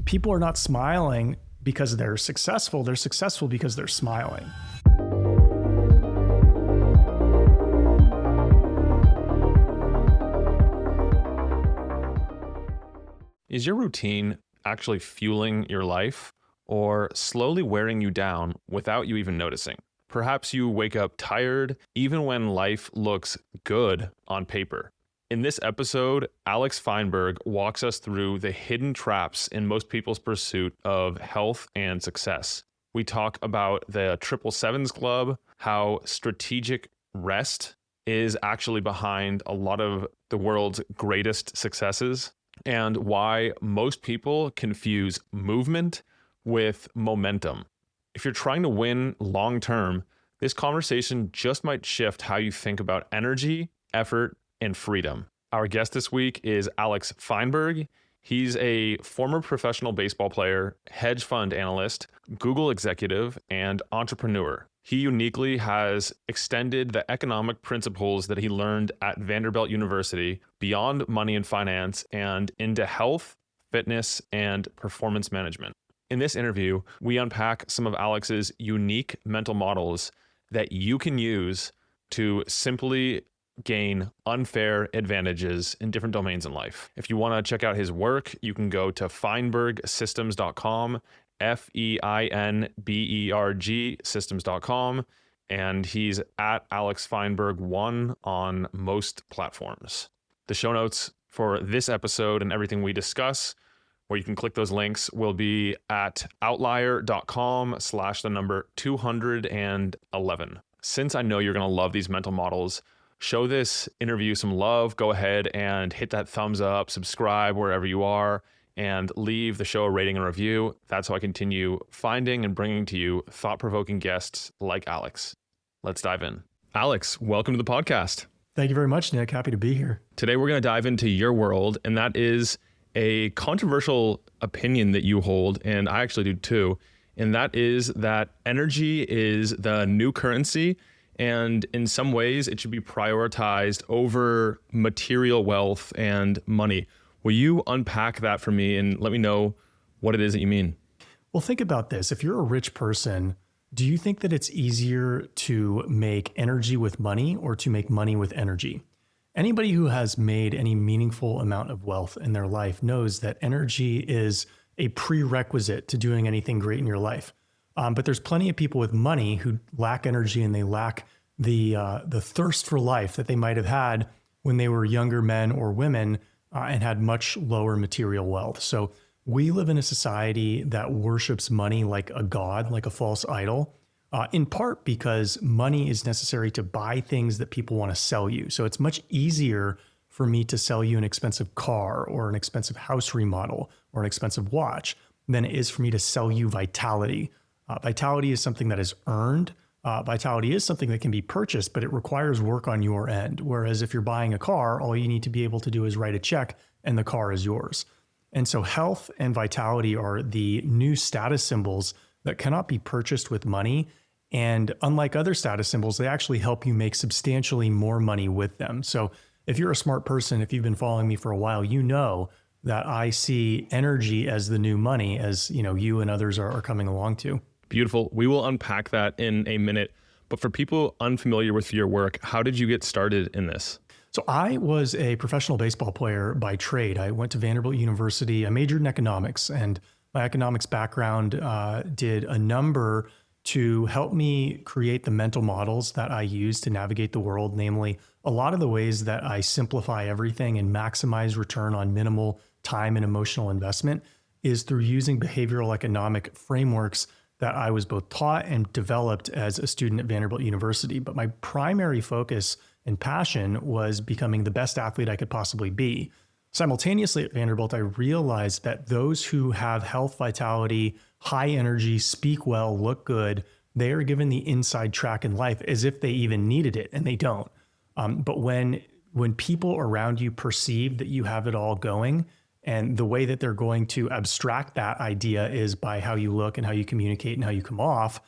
People are not smiling because they're successful. They're successful because they're smiling. Is your routine actually fueling your life or slowly wearing you down without you even noticing? Perhaps you wake up tired even when life looks good on paper. In this episode, Alex Feinberg walks us through the hidden traps in most people's pursuit of health and success. We talk about the 777s Club, how strategic rest is actually behind a lot of the world's greatest successes, and why most people confuse movement with momentum. If you're trying to win long term, this conversation just might shift how you think about energy, effort, and freedom. Our guest this week is Alex Feinberg. He's a former professional baseball player, hedge fund analyst, Google executive, and entrepreneur. He uniquely has extended the economic principles that he learned at Vanderbilt University beyond money and finance and into health, fitness, and performance management. In this interview, we unpack some of Alex's unique mental models that you can use to simply gain unfair advantages in different domains in life. If you want to check out his work, you can go to feinbergsystems.com, FEINBERG systems.com, and he's at Alex Feinberg 1 on most platforms. The show notes for this episode and everything we discuss, where you can click those links, will be at outlier.com/211. Since I know you're going to love these mental models, show this interview some love. Go ahead and hit that thumbs up, subscribe wherever you are, and leave the show a rating and review. That's how I continue finding and bringing to you thought-provoking guests like Alex. Let's dive in. Alex, welcome to the podcast. Thank you very much, Nick. Happy to be here. Today, we're going to dive into your world, and that is a controversial opinion that you hold, and I actually do too, and that is that energy is the new currency, and in some ways, it should be prioritized over material wealth and money. Will you unpack that for me and let me know what it is that you mean? Well, think about this. If you're a rich person, do you think that it's easier to make energy with money or to make money with energy? Anybody who has made any meaningful amount of wealth in their life knows that energy is a prerequisite to doing anything great in your life. But there's plenty of people with money who lack energy and they lack the thirst for life that they might have had when they were younger men or women and had much lower material wealth. So we live in a society that worships money like a god, like a false idol, in part because money is necessary to buy things that people want to sell you. So it's much easier for me to sell you an expensive car or an expensive house remodel or an expensive watch than it is for me to sell you vitality. Vitality is something that is earned. Vitality is something that can be purchased, but it requires work on your end. Whereas if you're buying a car, all you need to be able to do is write a check and the car is yours. And so health and vitality are the new status symbols that cannot be purchased with money. And unlike other status symbols, they actually help you make substantially more money with them. So if you're a smart person, if you've been following me for a while, you know that I see energy as the new money, as you and others are coming along to. Beautiful. We will unpack that in a minute. But for people unfamiliar with your work, how did you get started in this? So I was a professional baseball player by trade. I went to Vanderbilt University. I majored in economics, and my economics background did a number to help me create the mental models that I use to navigate the world, namely a lot of the ways that I simplify everything and maximize return on minimal time and emotional investment is through using behavioral economic frameworks that I was both taught and developed as a student at Vanderbilt University. But my primary focus and passion was becoming the best athlete I could possibly be. Simultaneously at Vanderbilt, I realized that those who have health, vitality, high energy, speak well, look good, they are given the inside track in life as if they even needed it, and they don't. But when people around you perceive that you have it all going, and the way that they're going to abstract that idea is by how you look and how you communicate and how you come off,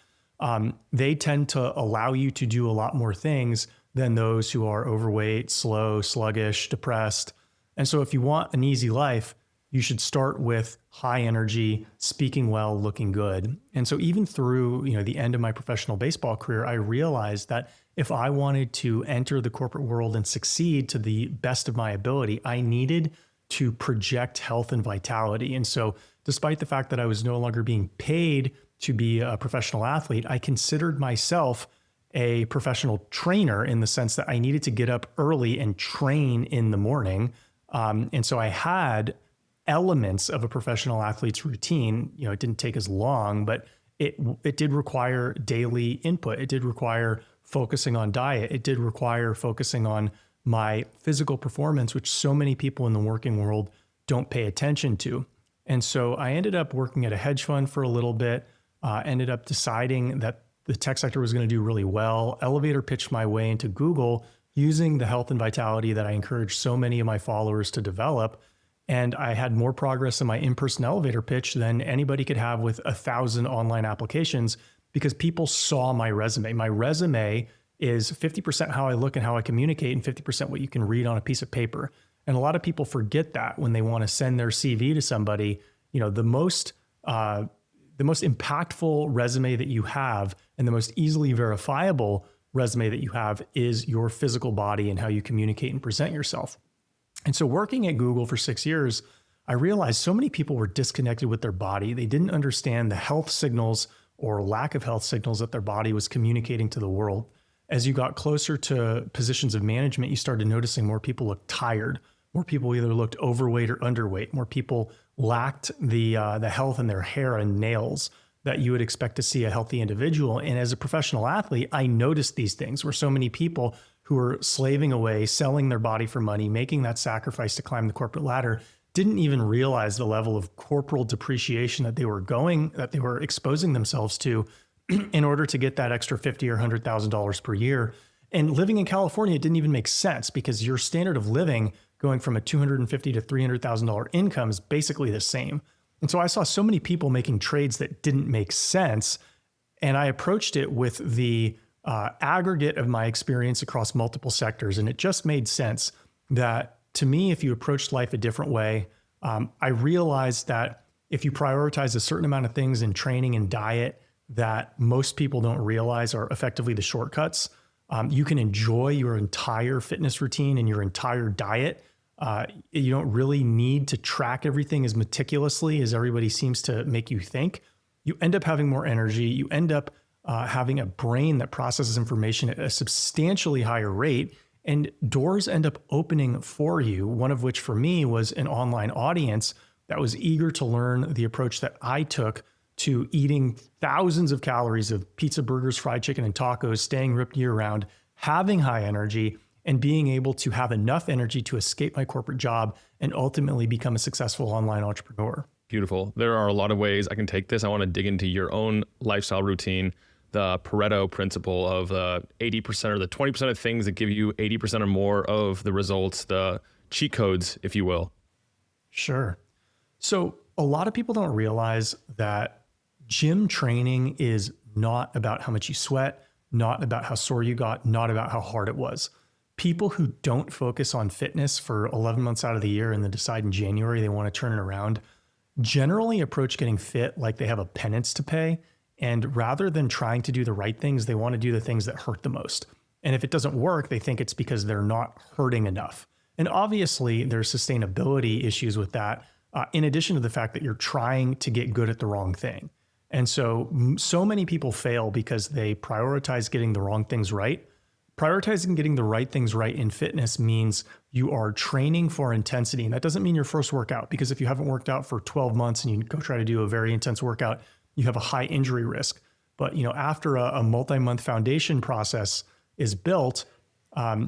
they tend to allow you to do a lot more things than those who are overweight, slow, sluggish, depressed. And so if you want an easy life, you should start with high energy, speaking well, looking good. And so even through, the end of my professional baseball career, I realized that if I wanted to enter the corporate world and succeed to the best of my ability, I needed to project health and vitality. And so despite the fact that I was no longer being paid to be a professional athlete, I considered myself a professional trainer in the sense that I needed to get up early and train in the morning. And so I had elements of a professional athlete's routine. It didn't take as long, but it did require daily input. It did require focusing on diet. It did require focusing on my physical performance, which so many people in the working world don't pay attention to. And so I ended up working at a hedge fund for a little bit, ended up deciding that the tech sector was going to do really well, elevator pitched my way into Google using the health and vitality that I encouraged so many of my followers to develop. And I had more progress in my in-person elevator pitch than anybody could have with 1,000 online applications because people saw my resume. My resume is 50% how I look and how I communicate and 50% what you can read on a piece of paper. And a lot of people forget that when they want to send their CV to somebody. The most impactful resume that you have and the most easily verifiable resume that you have is your physical body and how you communicate and present yourself. And so working at Google for 6 years, I realized so many people were disconnected with their body. They didn't understand the health signals or lack of health signals that their body was communicating to the world. As you got closer to positions of management, you started noticing more people looked tired. More people either looked overweight or underweight. More people lacked the health in their hair and nails that you would expect to see a healthy individual. And as a professional athlete, I noticed these things where so many people who were slaving away, selling their body for money, making that sacrifice to climb the corporate ladder, didn't even realize the level of corporal depreciation that they were exposing themselves to in order to get that extra $50,000 or $100,000 per year. And living in California, it didn't even make sense because your standard of living going from a $250,000 to $300,000 income is basically the same. And so I saw so many people making trades that didn't make sense. And I approached it with the aggregate of my experience across multiple sectors. And it just made sense that to me, if you approached life a different way, I realized that if you prioritize a certain amount of things in training and diet that most people don't realize are effectively the shortcuts, you can enjoy your entire fitness routine and your entire diet. You don't really need to track everything as meticulously as everybody seems to make you think. You end up having more energy. You end up having a brain that processes information at a substantially higher rate, and doors end up opening for you, one of which for me was an online audience that was eager to learn the approach that I took to eating thousands of calories of pizza, burgers, fried chicken, and tacos, staying ripped year round, having high energy, and being able to have enough energy to escape my corporate job and ultimately become a successful online entrepreneur. Beautiful. There are a lot of ways I can take this. I want to dig into your own lifestyle routine, the Pareto principle of the 80% or the 20% of things that give you 80% or more of the results, the cheat codes, if you will. Sure. So a lot of people don't realize that gym training is not about how much you sweat, not about how sore you got, not about how hard it was. People who don't focus on fitness for 11 months out of the year and then decide in January they want to turn it around generally approach getting fit like they have a penance to pay. And rather than trying to do the right things, they want to do the things that hurt the most. And if it doesn't work, they think it's because they're not hurting enough. And obviously there's sustainability issues with that, in addition to the fact that you're trying to get good at the wrong thing. And so many people fail because they prioritize getting the wrong things right. Prioritizing getting the right things right in fitness means you are training for intensity. And that doesn't mean your first workout, because if you haven't worked out for 12 months and you go try to do a very intense workout, you have a high injury risk. But after a multi-month foundation process is built,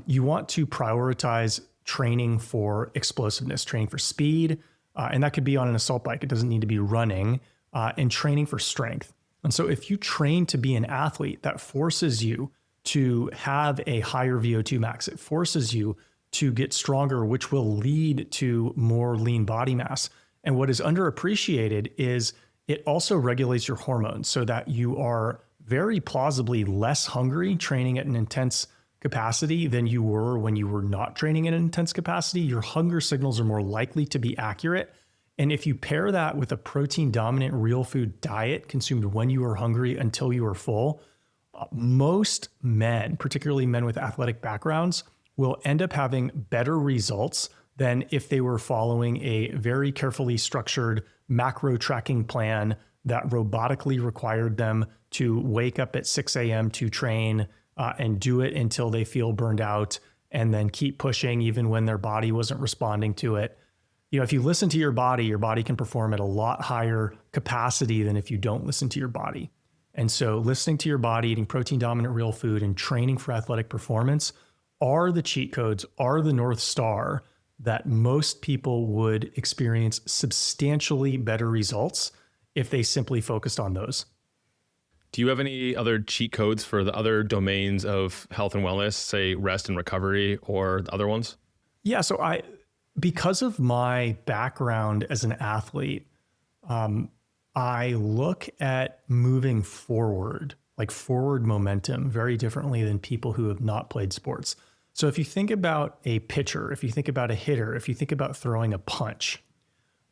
you want to prioritize training for explosiveness, training for speed, and that could be on an assault bike. It doesn't need to be running, and training for strength. And so if you train to be an athlete, that forces you to have a higher VO2 max. It forces you to get stronger, which will lead to more lean body mass. And what is underappreciated is it also regulates your hormones so that you are very plausibly less hungry training at an intense capacity than you were when you were not training at an intense capacity. Your hunger signals are more likely to be accurate. And if you pair that with a protein dominant real food diet consumed when you are hungry until you are full, most men, particularly men with athletic backgrounds, will end up having better results than if they were following a very carefully structured macro tracking plan that robotically required them to wake up at 6 a.m. to train and do it until they feel burned out and then keep pushing even when their body wasn't responding to it. If you listen to your body can perform at a lot higher capacity than if you don't listen to your body. And so listening to your body, eating protein dominant real food, and training for athletic performance are the cheat codes, are the North Star that most people would experience substantially better results if they simply focused on those. Do you have any other cheat codes for the other domains of health and wellness, say rest and recovery or the other ones? Yeah, so because of my background as an athlete, I look at moving forward, like forward momentum, very differently than people who have not played sports. So if you think about a pitcher, if you think about a hitter, if you think about throwing a punch,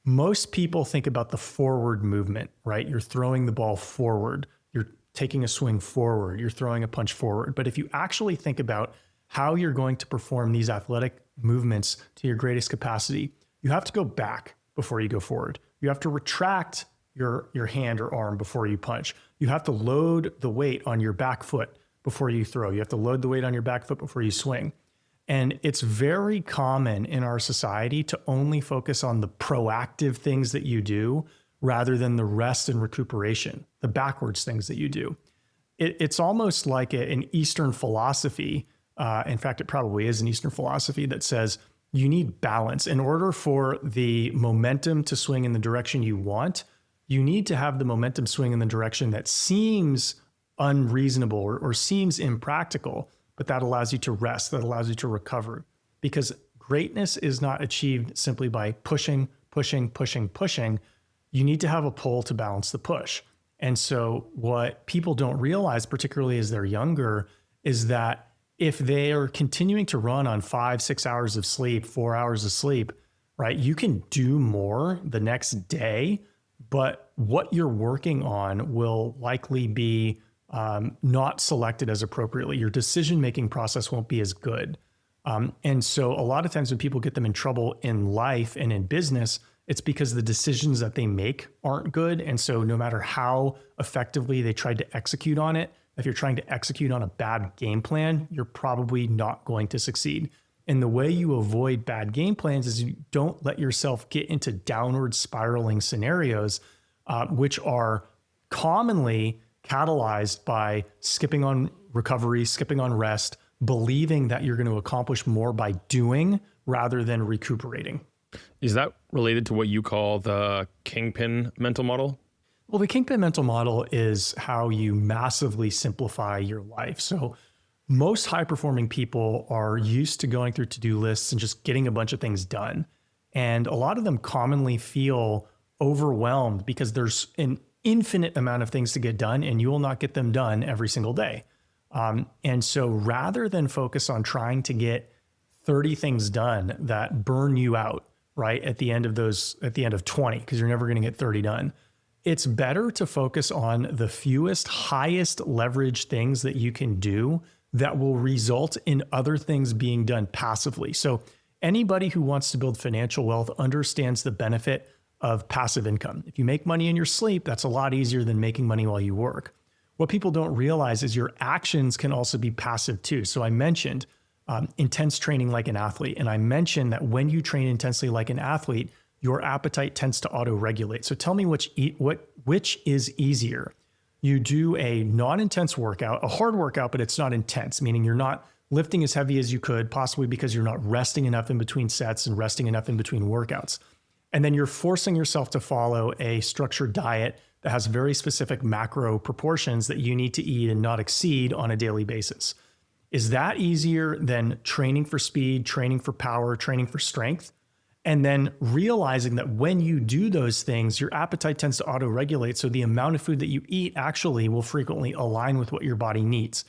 most people think about the forward movement, right? You're throwing the ball forward, you're taking a swing forward, you're throwing a punch forward. But if you actually think about how you're going to perform these athletic movements to your greatest capacity, you have to go back before you go forward. You have to retract your hand or arm before you punch. You have to load the weight on your back foot before you throw. You have to load the weight on your back foot before you swing. And it's very common in our society to only focus on the proactive things that you do rather than the rest and recuperation, the backwards things that you do. It's almost like an Eastern philosophy. In fact, it probably is an Eastern philosophy that says you need balance. In order for the momentum to swing in the direction you want, you need to have the momentum swing in the direction that seems unreasonable or seems impractical, but that allows you to rest, that allows you to recover. Because greatness is not achieved simply by pushing. You need to have a pull to balance the push. And so what people don't realize, particularly as they're younger, is that if they are continuing to run on 5-6 hours of sleep, 4 hours of sleep, right, you can do more the next day, but what you're working on will likely be not selected as appropriately. Your decision-making process won't be as good. And so a lot of times when people get them in trouble in life and in business, it's because the decisions that they make aren't good. And so no matter how effectively they tried to execute on it, if you're trying to execute on a bad game plan, you're probably not going to succeed. And the way you avoid bad game plans is you don't let yourself get into downward spiraling scenarios, which are commonly catalyzed by skipping on recovery, skipping on rest, believing that you're going to accomplish more by doing rather than recuperating. Is that related to what you call the Kingpin Mental Model? Well, the Kingpin Mental Model is how you massively simplify your life. So most high-performing people are used to going through to-do lists and just getting a bunch of things done. And a lot of them commonly feel overwhelmed because there's an infinite amount of things to get done and you will not get them done every single day. And so rather than focus on trying to get 30 things done that burn you out, right, at the end of 20, because you're never going to get 30 done, it's better to focus on the fewest, highest leverage things that you can do that will result in other things being done passively. So anybody who wants to build financial wealth understands the benefit of passive income. If you make money in your sleep, that's a lot easier than making money while you work. What people don't realize is your actions can also be passive too. So I mentioned intense training like an athlete. And I mentioned that when you train intensely like an athlete, your appetite tends to auto-regulate. So tell me which is easier. You do a non-intense workout, a hard workout, but it's not intense, meaning you're not lifting as heavy as you could, possibly because you're not resting enough in between sets and resting enough in between workouts. And then you're forcing yourself to follow a structured diet that has very specific macro proportions that you need to eat and not exceed on a daily basis. Is that easier than training for speed, training for power, training for strength? And then realizing that when you do those things, your appetite tends to auto-regulate. So the amount of food that you eat actually will frequently align with what your body needs.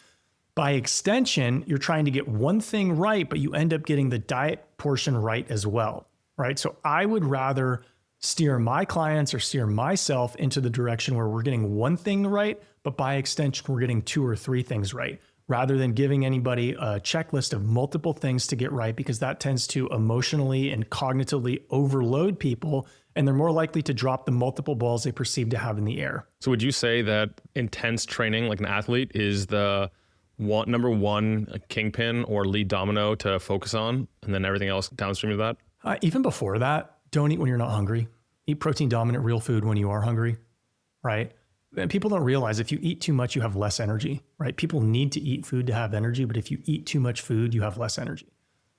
By extension, you're trying to get one thing right, but you end up getting the diet portion right as well, right? So I would rather steer my clients or steer myself into the direction where we're getting one thing right, but by extension, we're getting 2 or 3 things right, rather than giving anybody a checklist of multiple things to get right, because that tends to emotionally and cognitively overload people, and they're more likely to drop the multiple balls they perceive to have in the air. So would you say that intense training, like an athlete, is the number one kingpin or lead domino to focus on, and then everything else downstream of that? Even before that, don't eat when you're not hungry. Eat protein dominant real food when you are hungry, right? And people don't realize if you eat too much, you have less energy, right? People need to eat food to have energy, but if you eat too much food, you have less energy.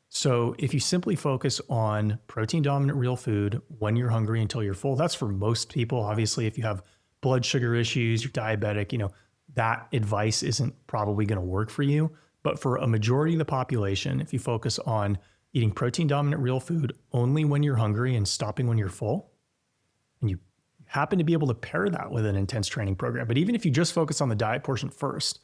So if you simply focus on protein dominant real food when you're hungry until you're full, that's for most people. Obviously, if you have blood sugar issues, you're diabetic, that advice isn't probably going to work for you. But for a majority of the population, if you focus on eating protein dominant real food only when you're hungry and stopping when you're full, and you happen to be able to pair that with an intense training program, but even if you just focus on the diet portion first,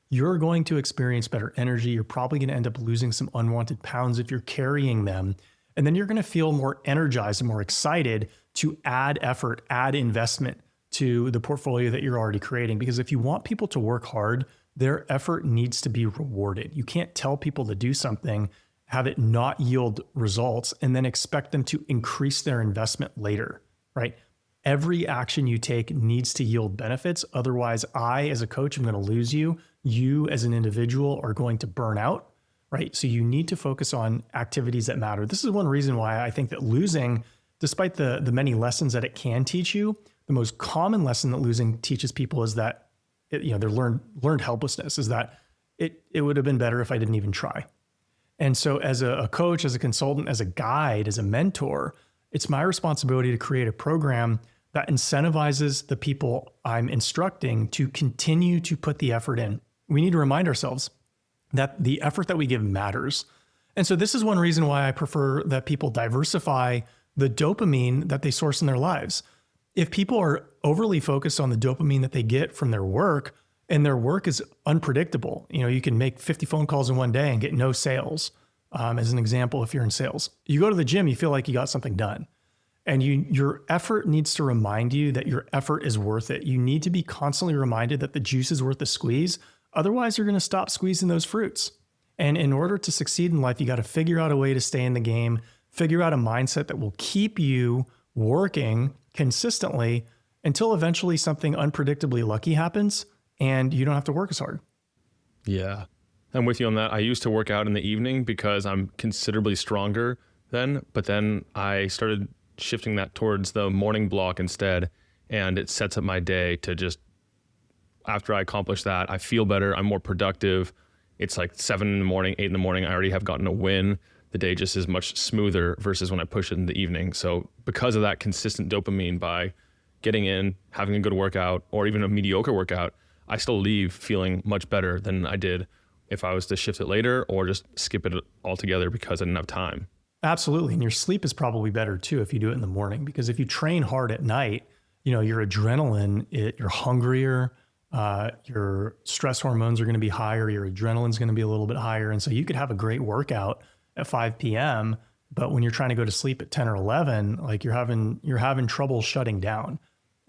you're going to experience better energy. You're probably going to end up losing some unwanted pounds if you're carrying them. And then you're going to feel more energized and more excited to add effort, add investment to the portfolio that you're already creating. Because if you want people to work hard, their effort needs to be rewarded. You can't tell people to do something, have it not yield results, and then expect them to increase their investment later, right? Every action you take needs to yield benefits. Otherwise, I, as a coach, am going to lose you. You, as an individual, are going to burn out, right? So you need to focus on activities that matter. This is one reason why I think that losing, despite the many lessons that it can teach you, the most common lesson that losing teaches people is that, their learned helplessness, is that it would have been better if I didn't even try. And so as a coach, as a consultant, as a guide, as a mentor, it's my responsibility to create a program that incentivizes the people I'm instructing to continue to put the effort in. We need to remind ourselves that the effort that we give matters. And so this is one reason why I prefer that people diversify the dopamine that they source in their lives. If people are overly focused on the dopamine that they get from their work, and their work is unpredictable, you can make 50 phone calls in one day and get no sales. As an example, if you're in sales, you go to the gym, you feel like you got something done. And your effort needs to remind you that your effort is worth it. You need to be constantly reminded that the juice is worth the squeeze. Otherwise, you're going to stop squeezing those fruits. And in order to succeed in life, you got to figure out a way to stay in the game, figure out a mindset that will keep you working consistently until eventually something unpredictably lucky happens and you don't have to work as hard. Yeah, I'm with you on that. I used to work out in the evening because I'm considerably stronger then, but then I started shifting that towards the morning block instead, and it sets up my day to just, after I accomplish that, I feel better, I'm more productive. It's like 7 in the morning, 8 in the morning, I already have gotten a win. The day just is much smoother versus when I push it in the evening. So because of that consistent dopamine, by getting in, having a good workout, or even a mediocre workout, I still leave feeling much better than I did if I was to shift it later or just skip it altogether because I didn't have time. Absolutely. And your sleep is probably better too if you do it in the morning, because if you train hard at night, your adrenaline, you're hungrier, your stress hormones are going to be higher, your adrenaline's going to be a little bit higher. And so you could have a great workout at 5 p.m., but when you're trying to go to sleep at 10 or 11, like you're having trouble shutting down.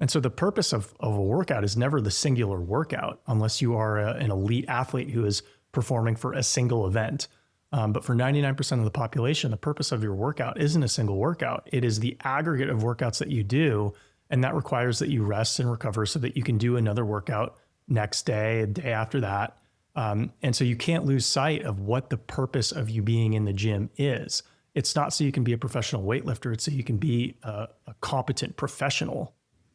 And so the purpose of a workout is never the singular workout, unless you are an elite athlete who is performing for a single event. But for 99% of the population, the purpose of your workout isn't a single workout. It is the aggregate of workouts that you do. And that requires that you rest and recover so that you can do another workout next day, a day after that. And so you can't lose sight of what the purpose of you being in the gym is. It's not so you can be a professional weightlifter. It's so you can be a competent professional.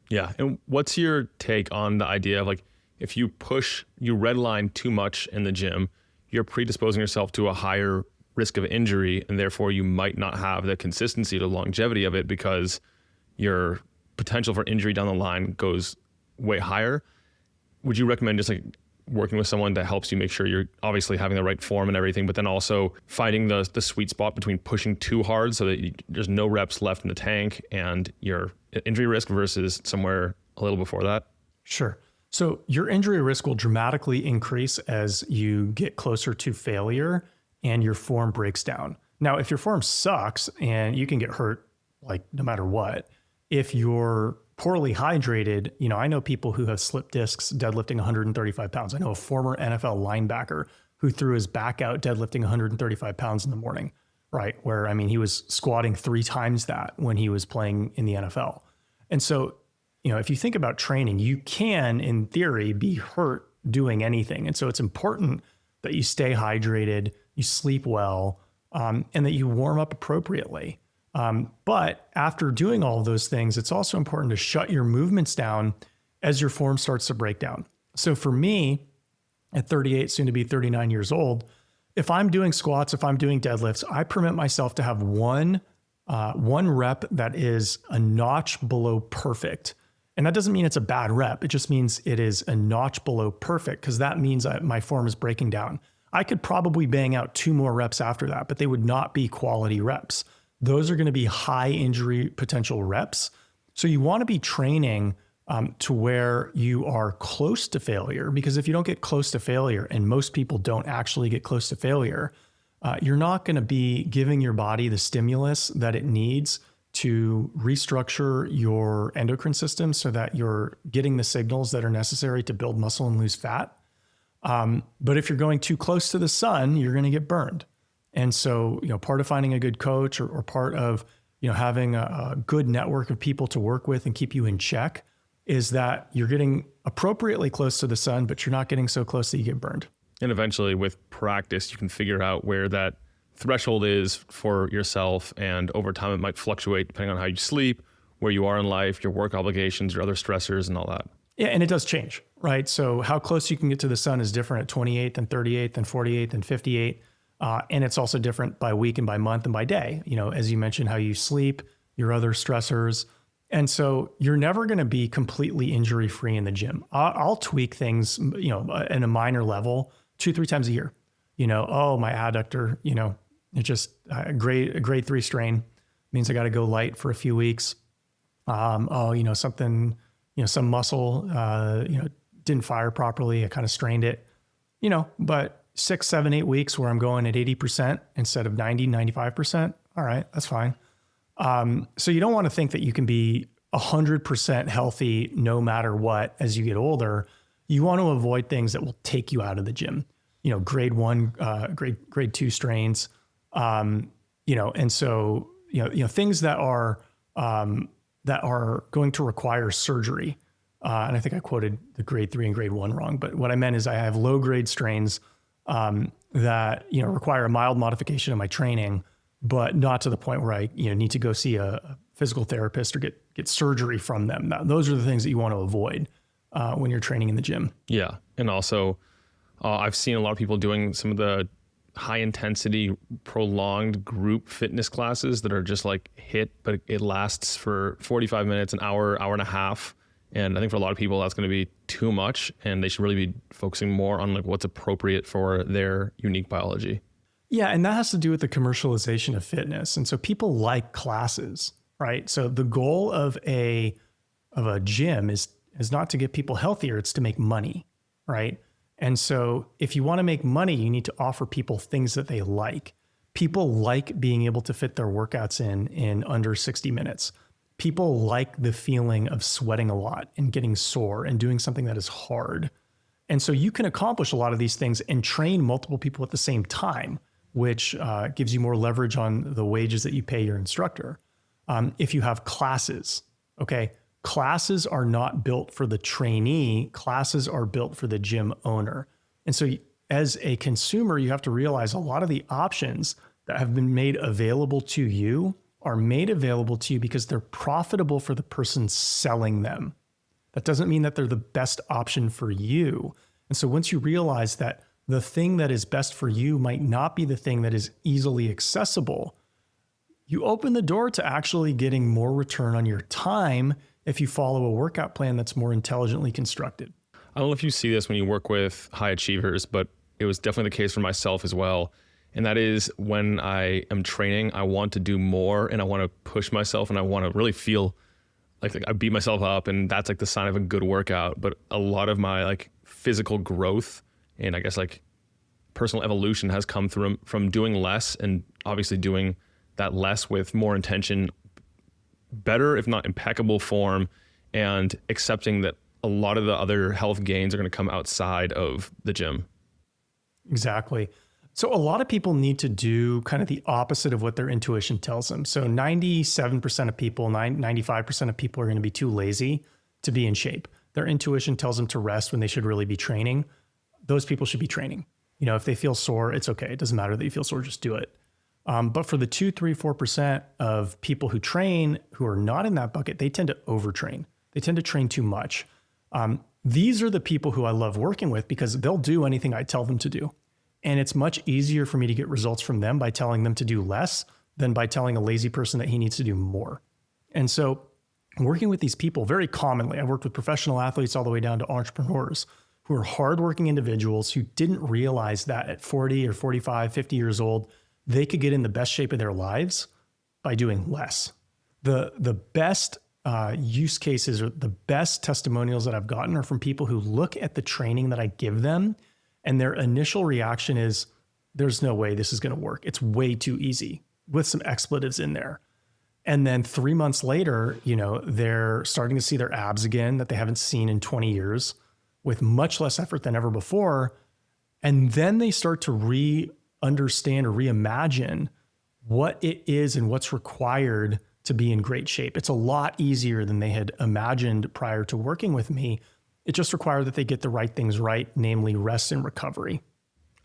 Yeah. And what's your take on the idea of, like, if you redline too much in the gym, you're predisposing yourself to a higher risk of injury, and therefore you might not have the consistency, the longevity of it, because your potential for injury down the line goes way higher. Would you recommend just like working with someone that helps you make sure you're obviously having the right form and everything, but then also finding the sweet spot between pushing too hard so that there's no reps left in the tank and your injury risk versus somewhere a little before that? Sure. So your injury risk will dramatically increase as you get closer to failure and your form breaks down. Now, if your form sucks and you can get hurt like no matter what, if you're poorly hydrated, I know people who have slipped discs deadlifting 135 pounds. I know a former NFL linebacker who threw his back out deadlifting 135 pounds in the morning, right? Where, he was squatting 3 times that when he was playing in the NFL. And so, if you think about training, you can, in theory, be hurt doing anything. And so it's important that you stay hydrated, you sleep well, and that you warm up appropriately. But after doing all of those things, it's also important to shut your movements down as your form starts to break down. So for me, at 38, soon to be 39 years old, if I'm doing squats, if I'm doing deadlifts, I permit myself to have one rep that is a notch below perfect. And that doesn't mean it's a bad rep. It just means it is a notch below perfect, because that means my form is breaking down. I could probably bang out 2 more reps after that, but they would not be quality reps. Those are going to be high injury potential reps. So you want to be training to where you are close to failure, because if you don't get close to failure, and most people don't actually get close to failure, you're not going to be giving your body the stimulus that it needs to restructure your endocrine system so that you're getting the signals that are necessary to build muscle and lose fat. But if you're going too close to the sun, you're going to get burned. And so, part of finding a good coach or part of, having a good network of people to work with and keep you in check is that you're getting appropriately close to the sun, but you're not getting so close that you get burned. And eventually with practice, you can figure out where that threshold is for yourself. And over time, it might fluctuate depending on how you sleep, where you are in life, your work obligations, your other stressors and all that. Yeah, and it does change, right? So how close you can get to the sun is different at 28 than 38 than 48 than 58. And it's also different by week and by month and by day, as you mentioned, how you sleep, your other stressors. And so you're never going to be completely injury free in the gym. I'll tweak things, in a minor level 2-3 times a year. My adductor, it's just a grade 3 strain means I got to go light for a few weeks. Something, some muscle, didn't fire properly. I kind of strained it, but 6, 7, 8 weeks where I'm going at 80% instead of 90, 95%. All right, that's fine. So you don't want to think that you can be 100% healthy no matter what as you get older. You want to avoid things that will take you out of the gym. Grade 1, grade 2 strains. And so things that are going to require surgery. And I think I quoted the grade 3 and grade 1 wrong, but what I meant is I have low grade strains that require a mild modification of my training, but not to the point where I need to go see a physical therapist or get surgery from them. Now, those are the things that you want to avoid when you're training in the gym. Yeah, and also I've seen a lot of people doing some of the high intensity, prolonged group fitness classes that are just like HIIT, but it lasts for 45 minutes, an hour, hour and a half. And I think for a lot of people, that's going to be too much, and they should really be focusing more on like what's appropriate for their unique biology. Yeah, and that has to do with the commercialization of fitness. And so people like classes, right? So the goal of a gym is not to get people healthier, it's to make money, right? And so if you want to make money, you need to offer people things that they like. People like being able to fit their workouts in under 60 minutes. People like the feeling of sweating a lot and getting sore and doing something that is hard. And so you can accomplish a lot of these things and train multiple people at the same time, which gives you more leverage on the wages that you pay your instructor. If you have classes, okay, classes are not built for the trainee, classes are built for the gym owner. And so as a consumer, you have to realize a lot of the options that have been made available to you are made available to you because they're profitable for the person selling them. That doesn't mean that they're the best option for you. And so once you realize that the thing that is best for you might not be the thing that is easily accessible, you open the door to actually getting more return on your time if you follow a workout plan that's more intelligently constructed. I don't know if you see this when you work with high achievers, but it was definitely the case for myself as well. And that is when I am training, I want to do more and I want to push myself and I want to really feel like I beat myself up, and that's like the sign of a good workout. But a lot of my like physical growth and I guess like personal evolution has come from doing less, and obviously doing that less with more intention better, if not impeccable form, and accepting that a lot of the other health gains are going to come outside of the gym. Exactly. So a lot of people need to do kind of the opposite of what their intuition tells them. So 97% of people, 95% of people are going to be too lazy to be in shape. Their intuition tells them to rest when they should really be training. Those people should be training. You know, if they feel sore, it's okay. It doesn't matter that you feel sore, just do it. But for the 2, 3, 4% of people who train who are not in that bucket, they tend to overtrain. They tend to train too much. These are the people who I love working with because they'll do anything I tell them to do. And it's much easier for me to get results from them by telling them to do less than by telling a lazy person that he needs to do more. And so working with these people, very commonly, I've worked with professional athletes all the way down to entrepreneurs who are hardworking individuals who didn't realize that at 40 or 45, 50 years old, they could get in the best shape of their lives by doing less. The best use cases or the best testimonials that I've gotten are from people who look at the training that I give them and their initial reaction is, there's no way this is going to work. It's way too easy, with some expletives in there. And then 3 months later, you know, they're starting to see their abs again that they haven't seen in 20 years with much less effort than ever before. And then they start to understand or reimagine what it is and what's required to be in great shape. It's a lot easier than they had imagined prior to working with me. It just required that they get the right things right, namely rest and recovery.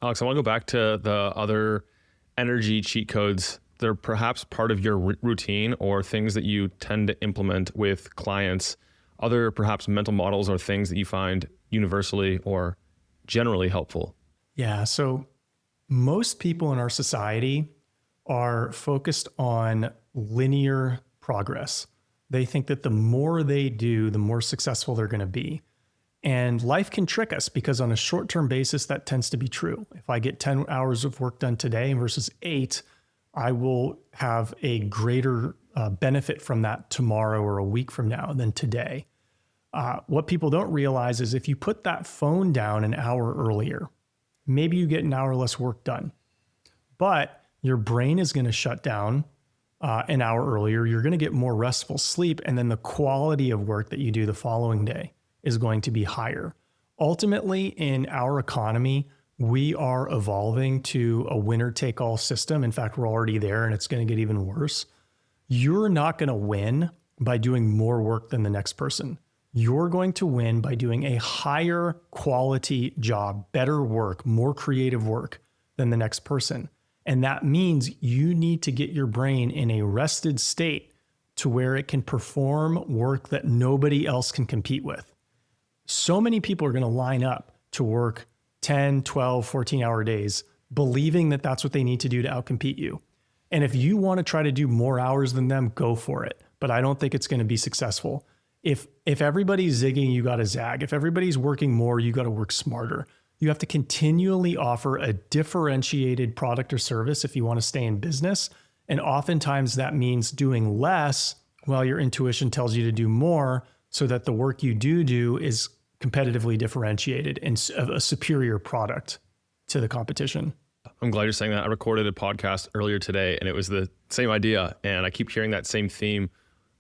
Alex, I want to go back to the other energy cheat codes. They're perhaps part of your routine or things that you tend to implement with clients. Other perhaps mental models or things that you find universally or generally helpful. Yeah, so most people in our society are focused on linear progress. They think that the more they do, the more successful they're going to be. And life can trick us because on a short-term basis, that tends to be true. If I get 10 hours of work done today versus 8, I will have a greater benefit from that tomorrow or a week from now than today. What people don't realize is if you put that phone down an hour earlier, maybe you get an hour less work done, but your brain is going to shut down an hour earlier. You're going to get more restful sleep. And then the quality of work that you do the following day is going to be higher. Ultimately, in our economy, we are evolving to a winner-take-all system. In fact, we're already there and it's going to get even worse. You're not going to win by doing more work than the next person. You're going to win by doing a higher quality job, better work, more creative work than the next person. And that means you need to get your brain in a rested state to where it can perform work that nobody else can compete with. So many people are going to line up to work 10, 12, 14-hour days, believing that that's what they need to do to outcompete you. And if you want to try to do more hours than them, go for it. But I don't think it's going to be successful. If everybody's zigging, you got to zag. If everybody's working more, you got to work smarter. You have to continually offer a differentiated product or service if you want to stay in business. And oftentimes that means doing less while your intuition tells you to do more so that the work you do is competitively differentiated and a superior product to the competition. I'm glad you're saying that. I recorded a podcast earlier today and it was the same idea. And I keep hearing that same theme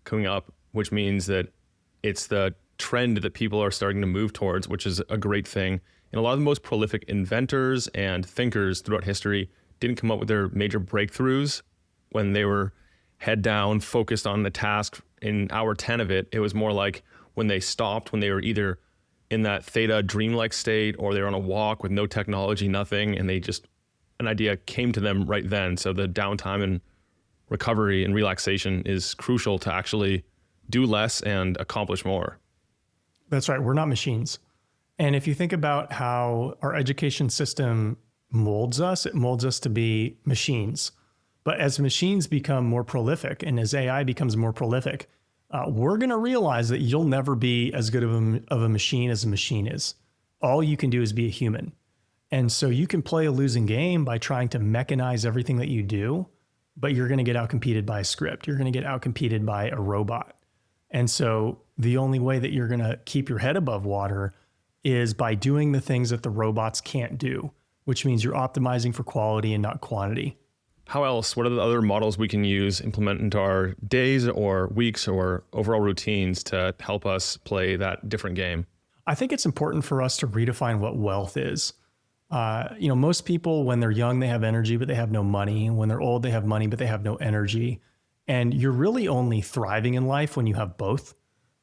coming up, which means that it's the trend that people are starting to move towards, which is a great thing. And a lot of the most prolific inventors and thinkers throughout history didn't come up with their major breakthroughs when they were head down, focused on the task in hour 10 of it. It was more like when they stopped, when they were either in that theta dreamlike state or they were on a walk with no technology, nothing, and an idea came to them right then. So the downtime and recovery and relaxation is crucial to actually do less and accomplish more. That's right. We're not machines. And if you think about how our education system molds us, it molds us to be machines. But as machines become more prolific and as AI becomes more prolific, we're going to realize that you'll never be as good of a machine as a machine is. All you can do is be a human. And so you can play a losing game by trying to mechanize everything that you do, but you're going to get outcompeted by a script. You're going to get outcompeted by a robot. And so the only way that you're going to keep your head above water is by doing the things that the robots can't do, which means you're optimizing for quality and not quantity. How else? What are the other models we can use, implement into our days or weeks or overall routines to help us play that different game? I think it's important for us to redefine what wealth is. Most people, when they're young, they have energy, but they have no money. When they're old, they have money, but they have no energy. And you're really only thriving in life when you have both.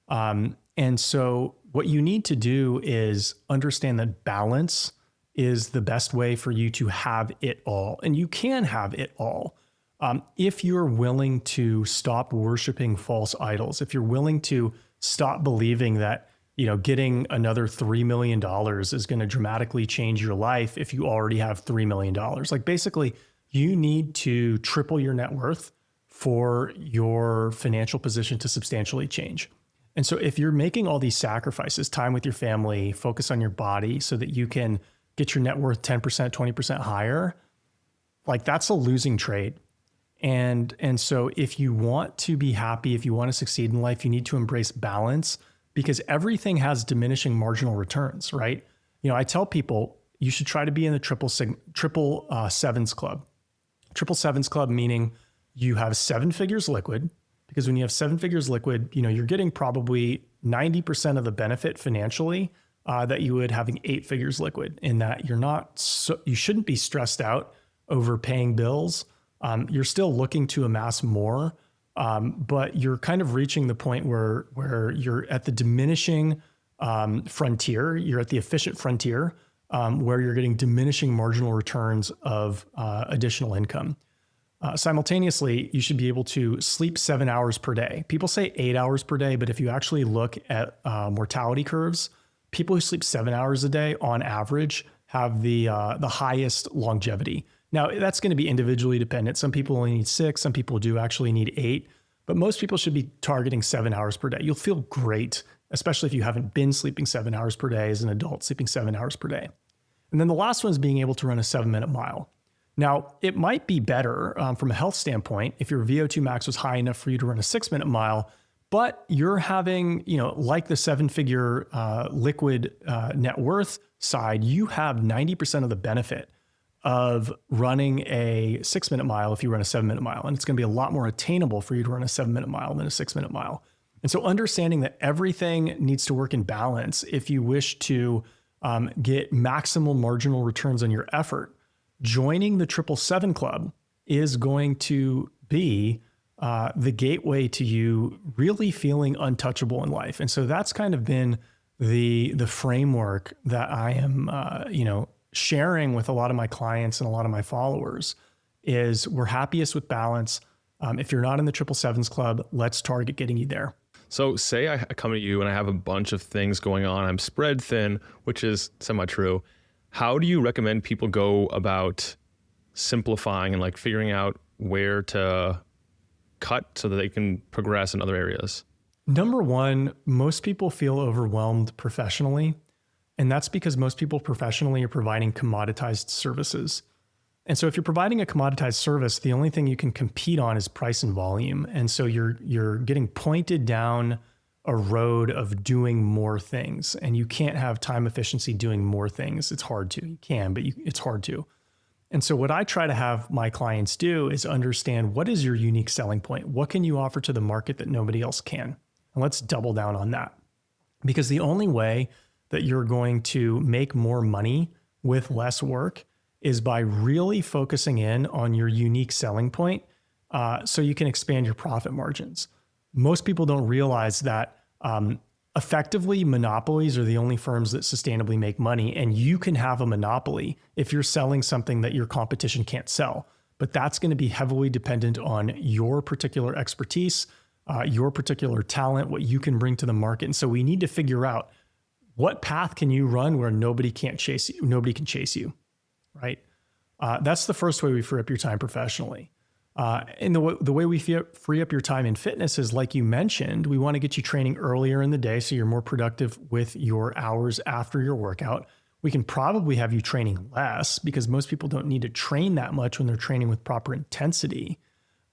And so what you need to do is understand that balance is the best way for you to have it all. And you can have it all. If you're willing to stop worshiping false idols, if you're willing to stop believing that, getting another $3 million is going to dramatically change your life if you already have $3 million. Like basically, you need to triple your net worth for your financial position to substantially change. And so if you're making all these sacrifices, time with your family, focus on your body so that you can get your net worth 10%, 20% higher, like that's a losing trade. And so if you want to be happy, if you want to succeed in life, you need to embrace balance because everything has diminishing marginal returns, right? I tell people you should try to be in the triple sevens club. Triple sevens club meaning you have 7 figures liquid, because when you have 7 figures liquid, you're getting probably 90% of the benefit financially that you would having 8 figures liquid, in that you shouldn't be stressed out over paying bills. You're still looking to amass more, but you're kind of reaching the point where you're at the diminishing frontier. You're at the efficient frontier where you're getting diminishing marginal returns of additional income. Simultaneously, you should be able to sleep 7 hours per day. People say 8 hours per day, but if you actually look at mortality curves, people who sleep 7 hours a day on average have the highest longevity. Now, that's going to be individually dependent. Some people only need 6, some people do actually need 8, but most people should be targeting 7 hours per day. You'll feel great, especially if you haven't been sleeping 7 hours per day as an adult, sleeping 7 hours per day. And then the last one is being able to run a 7-minute mile. Now, it might be better from a health standpoint if your VO2 max was high enough for you to run a 6-minute mile, but you're having, like the 7-figure liquid net worth side, you have 90% of the benefit of running a 6-minute mile if you run a 7-minute mile. And it's going to be a lot more attainable for you to run a 7-minute mile than a 6-minute mile. And so understanding that everything needs to work in balance if you wish to get maximal marginal returns on your effort, joining the 777 Club is going to be the gateway to you really feeling untouchable in life. And so that's kind of been the framework that I am, sharing with a lot of my clients and a lot of my followers is we're happiest with balance. If you're not in the 777s Club, let's target getting you there. So say I come to you and I have a bunch of things going on. I'm spread thin, which is semi-true. How do you recommend people go about simplifying and like figuring out where to cut so that they can progress in other areas? Number one, most people feel overwhelmed professionally. And that's because most people professionally are providing commoditized services. And so if you're providing a commoditized service, the only thing you can compete on is price and volume. And so you're getting pointed down a road of doing more things, and you can't have time efficiency doing more things. It's hard to. You can, but it's hard to. And so what I try to have my clients do is understand what is your unique selling point? What can you offer to the market that nobody else can? And let's double down on that. Because the only way that you're going to make more money with less work is by really focusing in on your unique selling point so you can expand your profit margins. Most people don't realize that effectively monopolies are the only firms that sustainably make money, and you can have a monopoly if you're selling something that your competition can't sell. But that's going to be heavily dependent on your particular expertise, your particular talent, what you can bring to the market. And so we need to figure out what path can you run where nobody can chase you, right? That's the first way we free up your time professionally. And the way we free up your time in fitness is, like you mentioned, we want to get you training earlier in the day so you're more productive with your hours after your workout. We can probably have you training less because most people don't need to train that much when they're training with proper intensity.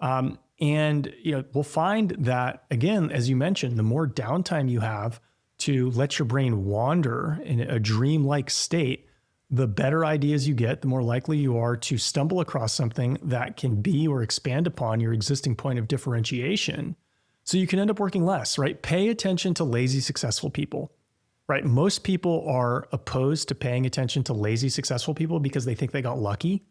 And we'll find that, again, as you mentioned, the more downtime you have to let your brain wander in a dreamlike state, the better ideas you get, the more likely you are to stumble across something that can be or expand upon your existing point of differentiation. So you can end up working less, right? Pay attention to lazy, successful people, right? Most people are opposed to paying attention to lazy, successful people because they think they got lucky.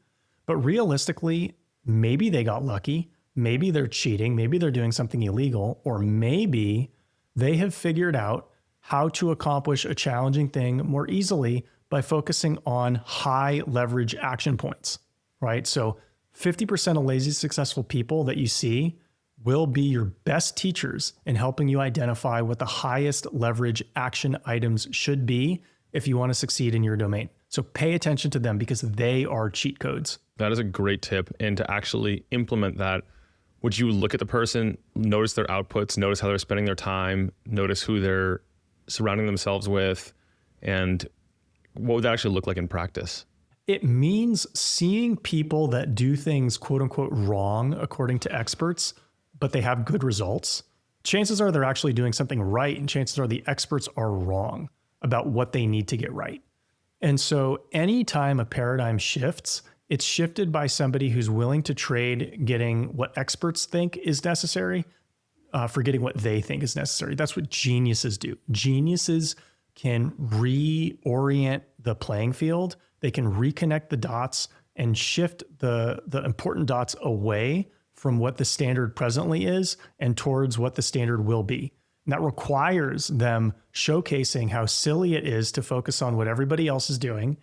But realistically, maybe they got lucky. Maybe they're cheating. Maybe they're doing something illegal, or maybe they have figured out how to accomplish a challenging thing more easily by focusing on high leverage action points, right? So 50% of lazy, successful people that you see will be your best teachers in helping you identify what the highest leverage action items should be if you want to succeed in your domain. So pay attention to them because they are cheat codes. That is a great tip. And to actually implement that, would you look at the person, notice their outputs, notice how they're spending their time, notice who they're surrounding themselves with, and what would that actually look like in practice? It means seeing people that do things quote unquote wrong according to experts, but they have good results. Chances are they're actually doing something right, and chances are the experts are wrong about what they need to get right. And so anytime a paradigm shifts, it's shifted by somebody who's willing to trade getting what experts think is necessary for getting what they think is necessary. That's what geniuses do. Geniuses can reorient the playing field. They can reconnect the dots and shift the important dots away from what the standard presently is and towards what the standard will be. And that requires them showcasing how silly it is to focus on what everybody else is doing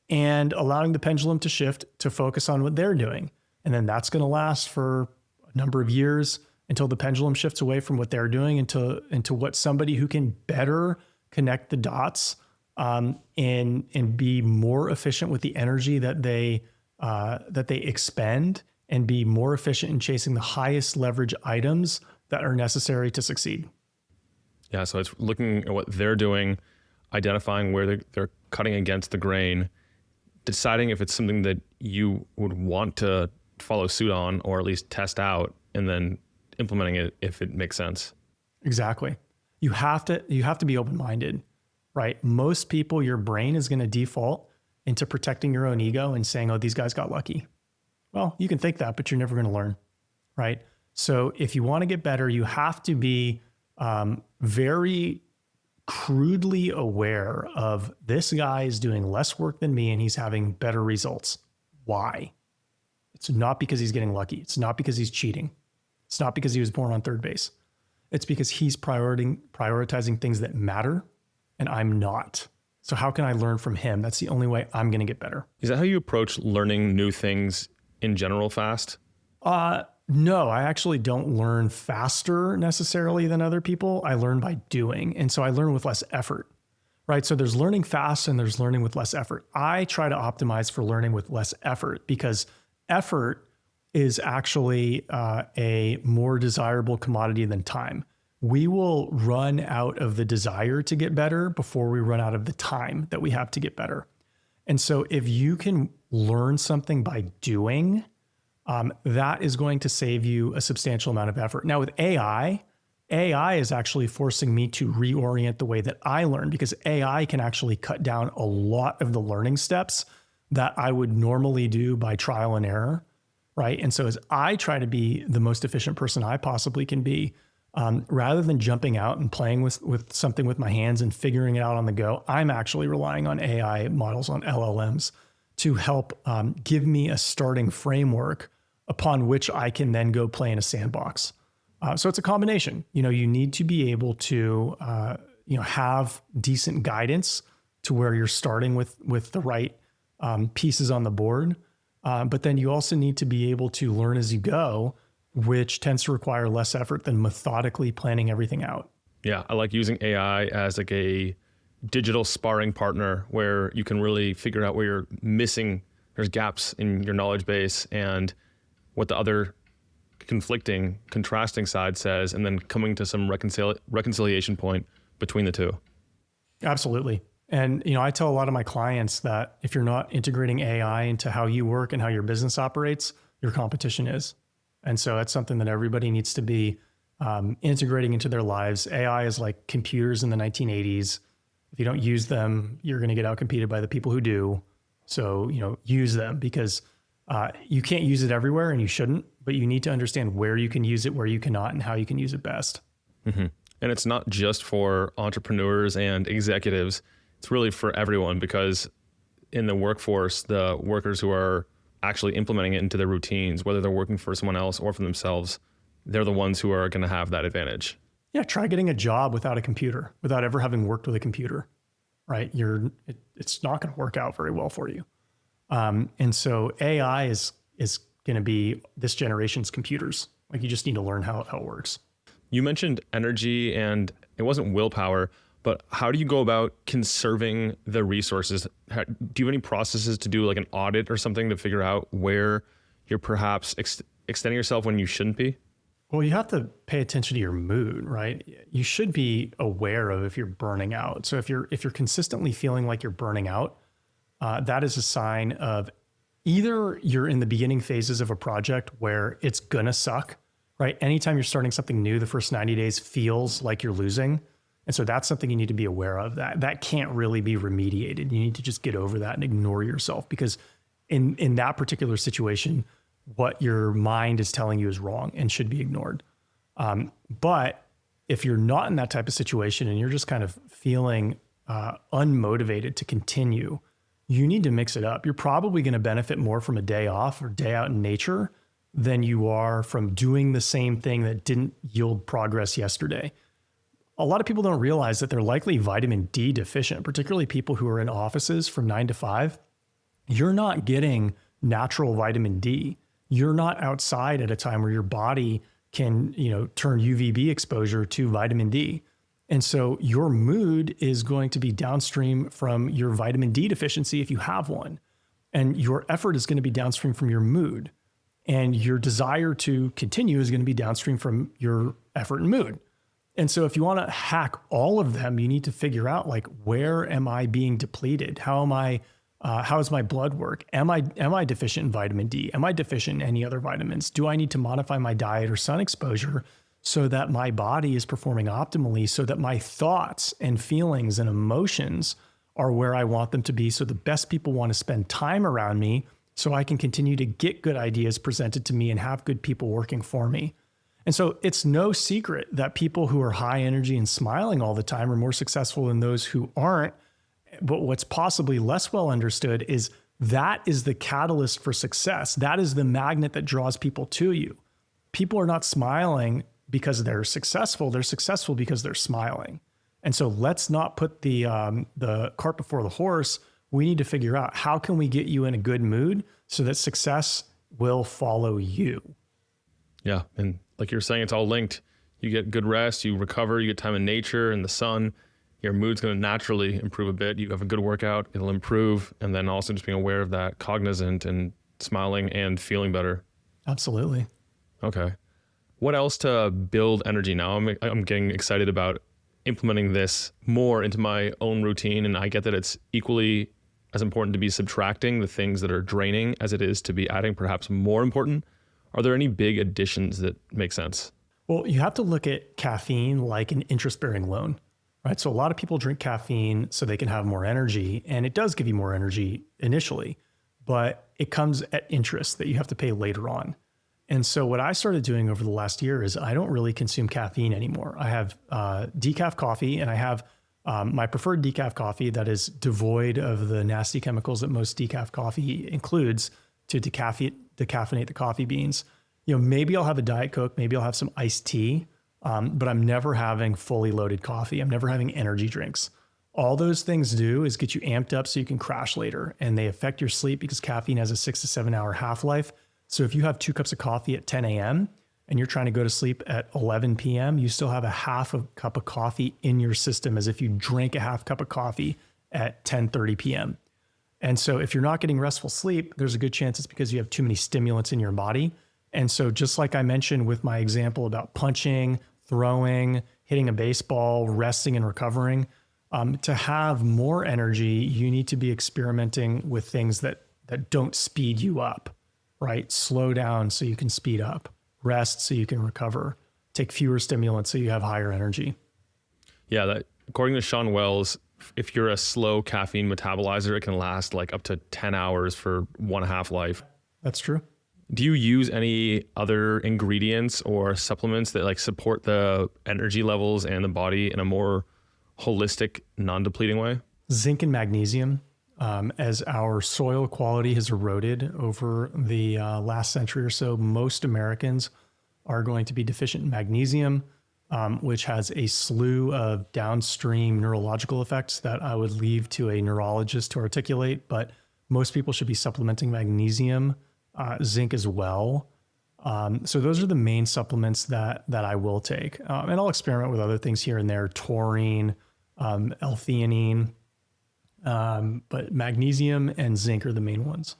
and allowing the pendulum to shift to focus on what they're doing. And then that's going to last for a number of years until the pendulum shifts away from what they're doing into what somebody who can better connect the dots and be more efficient with the energy that they expend, and be more efficient in chasing the highest leverage items that are necessary to succeed. Yeah, so it's looking at what they're doing, identifying where they're cutting against the grain, deciding if it's something that you would want to follow suit on or at least test out, and then implementing it if it makes sense. Exactly. You have to be open-minded, right? Most people, your brain is going to default into protecting your own ego and saying, oh, these guys got lucky. Well, you can think that, but you're never going to learn, right? So if you want to get better, you have to be very crudely aware of, this guy is doing less work than me and he's having better results. Why? It's not because he's getting lucky. It's not because he's cheating. It's not because he was born on third base. It's because he's prioritizing things that matter and I'm not. So how can I learn from him? That's the only way I'm going to get better. Is that how you approach learning new things in general fast? No, I actually don't learn faster necessarily than other people. I learn by doing. And so I learn with less effort, right? So there's learning fast and there's learning with less effort. I try to optimize for learning with less effort because effort is actually a more desirable commodity than time. We will run out of the desire to get better before we run out of the time that we have to get better. And so if you can learn something by doing, that is going to save you a substantial amount of effort. Now with AI is actually forcing me to reorient the way that I learn, because AI can actually cut down a lot of the learning steps that I would normally do by trial and error, right? And so as I try to be the most efficient person I possibly can be, rather than jumping out and playing with something with my hands and figuring it out on the go, I'm actually relying on AI models, on LLMs, to help give me a starting framework upon which I can then go play in a sandbox. So it's a combination. You need to be able to have decent guidance to where you're starting with the right pieces on the board. But then you also need to be able to learn as you go, which tends to require less effort than methodically planning everything out. Yeah, I like using AI as like a digital sparring partner where you can really figure out where you're missing, there's gaps in your knowledge base and what the other contrasting side says, and then coming to some reconciliation point between the two. Absolutely. And, I tell a lot of my clients that if you're not integrating AI into how you work and how your business operates, your competition is. And so that's something that everybody needs to be integrating into their lives. AI is like computers in the 1980s. If you don't use them, you're going to get outcompeted by the people who do. So, use them because you can't use it everywhere and you shouldn't, but you need to understand where you can use it, where you cannot, and how you can use it best. Mm-hmm. And it's not just for entrepreneurs and executives. It's really for everyone, because in the workforce, the workers who are actually implementing it into their routines, whether they're working for someone else or for themselves, they're the ones who are going to have that advantage. Yeah, try getting a job without a computer, without ever having worked with a computer, right? It's not going to work out very well for you. And so AI is going to be this generation's computers. Like, you just need to learn how it works. You mentioned energy, and it wasn't willpower, but how do you go about conserving the resources? Do you have any processes to do like an audit or something to figure out where you're perhaps extending yourself when you shouldn't be? Well, you have to pay attention to your mood, right? You should be aware of if you're burning out. So if you're consistently feeling like you're burning out, that is a sign of either you're in the beginning phases of a project where it's gonna suck, right? Anytime you're starting something new, the first 90 days feels like you're losing. And so that's something you need to be aware of. That can't really be remediated. You need to just get over that and ignore yourself, because in that particular situation, what your mind is telling you is wrong and should be ignored. But if you're not in that type of situation and you're just kind of feeling unmotivated to continue, you need to mix it up. You're probably going to benefit more from a day off or day out in nature than you are from doing the same thing that didn't yield progress yesterday. A lot of people don't realize that they're likely vitamin D deficient, particularly people who are in offices from 9 to 5. You're not getting natural vitamin D. You're not outside at a time where your body can, turn UVB exposure to vitamin D. And so your mood is going to be downstream from your vitamin D deficiency if you have one. And your effort is going to be downstream from your mood. And your desire to continue is going to be downstream from your effort and mood. And so if you want to hack all of them, you need to figure out, like, where am I being depleted? How is my blood work? Am I deficient in vitamin D? Am I deficient in any other vitamins? Do I need to modify my diet or sun exposure so that my body is performing optimally, so that my thoughts and feelings and emotions are where I want them to be, so the best people want to spend time around me so I can continue to get good ideas presented to me and have good people working for me. And so it's no secret that people who are high energy and smiling all the time are more successful than those who aren't. But what's possibly less well understood is that is the catalyst for success. That is the magnet that draws people to you. People are not smiling because they're successful. They're successful because they're smiling. And so let's not put the cart before the horse. We need to figure out, how can we get you in a good mood so that success will follow you? Yeah. And like you're saying, it's all linked. You get good rest, you recover, you get time in nature and the sun, your mood's going to naturally improve a bit. You have a good workout, it'll improve. And then also just being aware of that, cognizant and smiling and feeling better. Absolutely. Okay. What else to build energy now? I'm getting excited about implementing this more into my own routine. And I get that it's equally as important to be subtracting the things that are draining as it is to be adding perhaps more important. Are there any big additions that make sense? Well, you have to look at caffeine like an interest-bearing loan, right? So a lot of people drink caffeine so they can have more energy, and it does give you more energy initially, but it comes at interest that you have to pay later on. And so what I started doing over the last year is I don't really consume caffeine anymore. I have decaf coffee, and I have my preferred decaf coffee that is devoid of the nasty chemicals that most decaf coffee includes to decaffeinate the coffee beans. Maybe I'll have a Diet Coke, maybe I'll have some iced tea, but I'm never having fully loaded coffee. I'm never having energy drinks. All those things do is get you amped up so you can crash later, and they affect your sleep because caffeine has a 6 to 7 hour half-life. So if you have 2 cups of coffee at 10 a.m. and you're trying to go to sleep at 11 p.m., you still have a half a cup of coffee in your system as if you drank a half cup of coffee at 10:30 p.m. And so if you're not getting restful sleep, there's a good chance it's because you have too many stimulants in your body. And so just like I mentioned with my example about punching, throwing, hitting a baseball, resting and recovering, to have more energy, you need to be experimenting with things that don't speed you up, right? Slow down so you can speed up, rest so you can recover, take fewer stimulants so you have higher energy. Yeah, that according to Sean Wells, if you're a slow caffeine metabolizer, it can last like up to 10 hours for one half life. That's true. Do you use any other ingredients or supplements that like support the energy levels and the body in a more holistic, non-depleting way? Zinc and magnesium. As our soil quality has eroded over the last century or so, most Americans are going to be deficient in magnesium, which has a slew of downstream neurological effects that I would leave to a neurologist to articulate. But most people should be supplementing magnesium, zinc as well. So those are the main supplements that I will take. And I'll experiment with other things here and there, taurine, L-theanine, but magnesium and zinc are the main ones.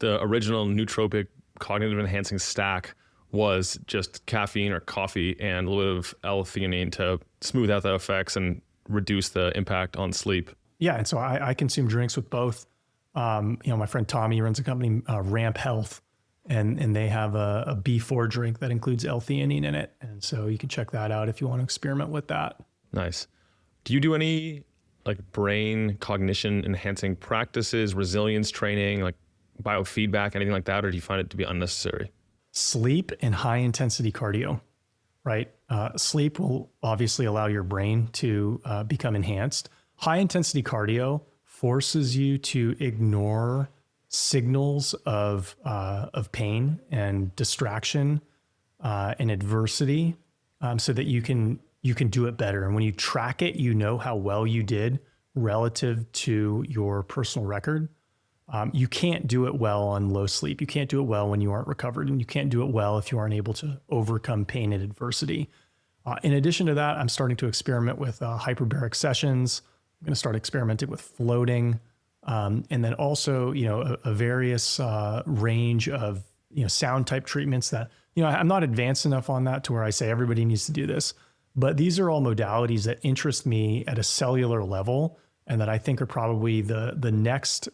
The original nootropic cognitive enhancing stack was just caffeine or coffee and a little bit of L-theanine to smooth out the effects and reduce the impact on sleep. Yeah, and so I consume drinks with both. My friend Tommy runs a company, Ramp Health, and they have a B4 drink that includes L-theanine in it. And so you can check that out if you want to experiment with that. Nice. Do you do any like brain cognition enhancing practices, resilience training, like biofeedback, anything like that? Or do you find it to be unnecessary? Sleep and high intensity cardio, right? Sleep will obviously allow your brain to become enhanced. High intensity cardio forces you to ignore signals of pain and distraction and adversity, so that you can do it better. And when you track it, you know how well you did relative to your personal record. You can't do it well on low sleep. You can't do it well when you aren't recovered, and you can't do it well if you aren't able to overcome pain and adversity. In addition to that, I'm starting to experiment with hyperbaric sessions. I'm going to start experimenting with floating, and then also, a various range of sound type treatments that I'm not advanced enough on that to where I say everybody needs to do this. But these are all modalities that interest me at a cellular level, and that I think are probably the next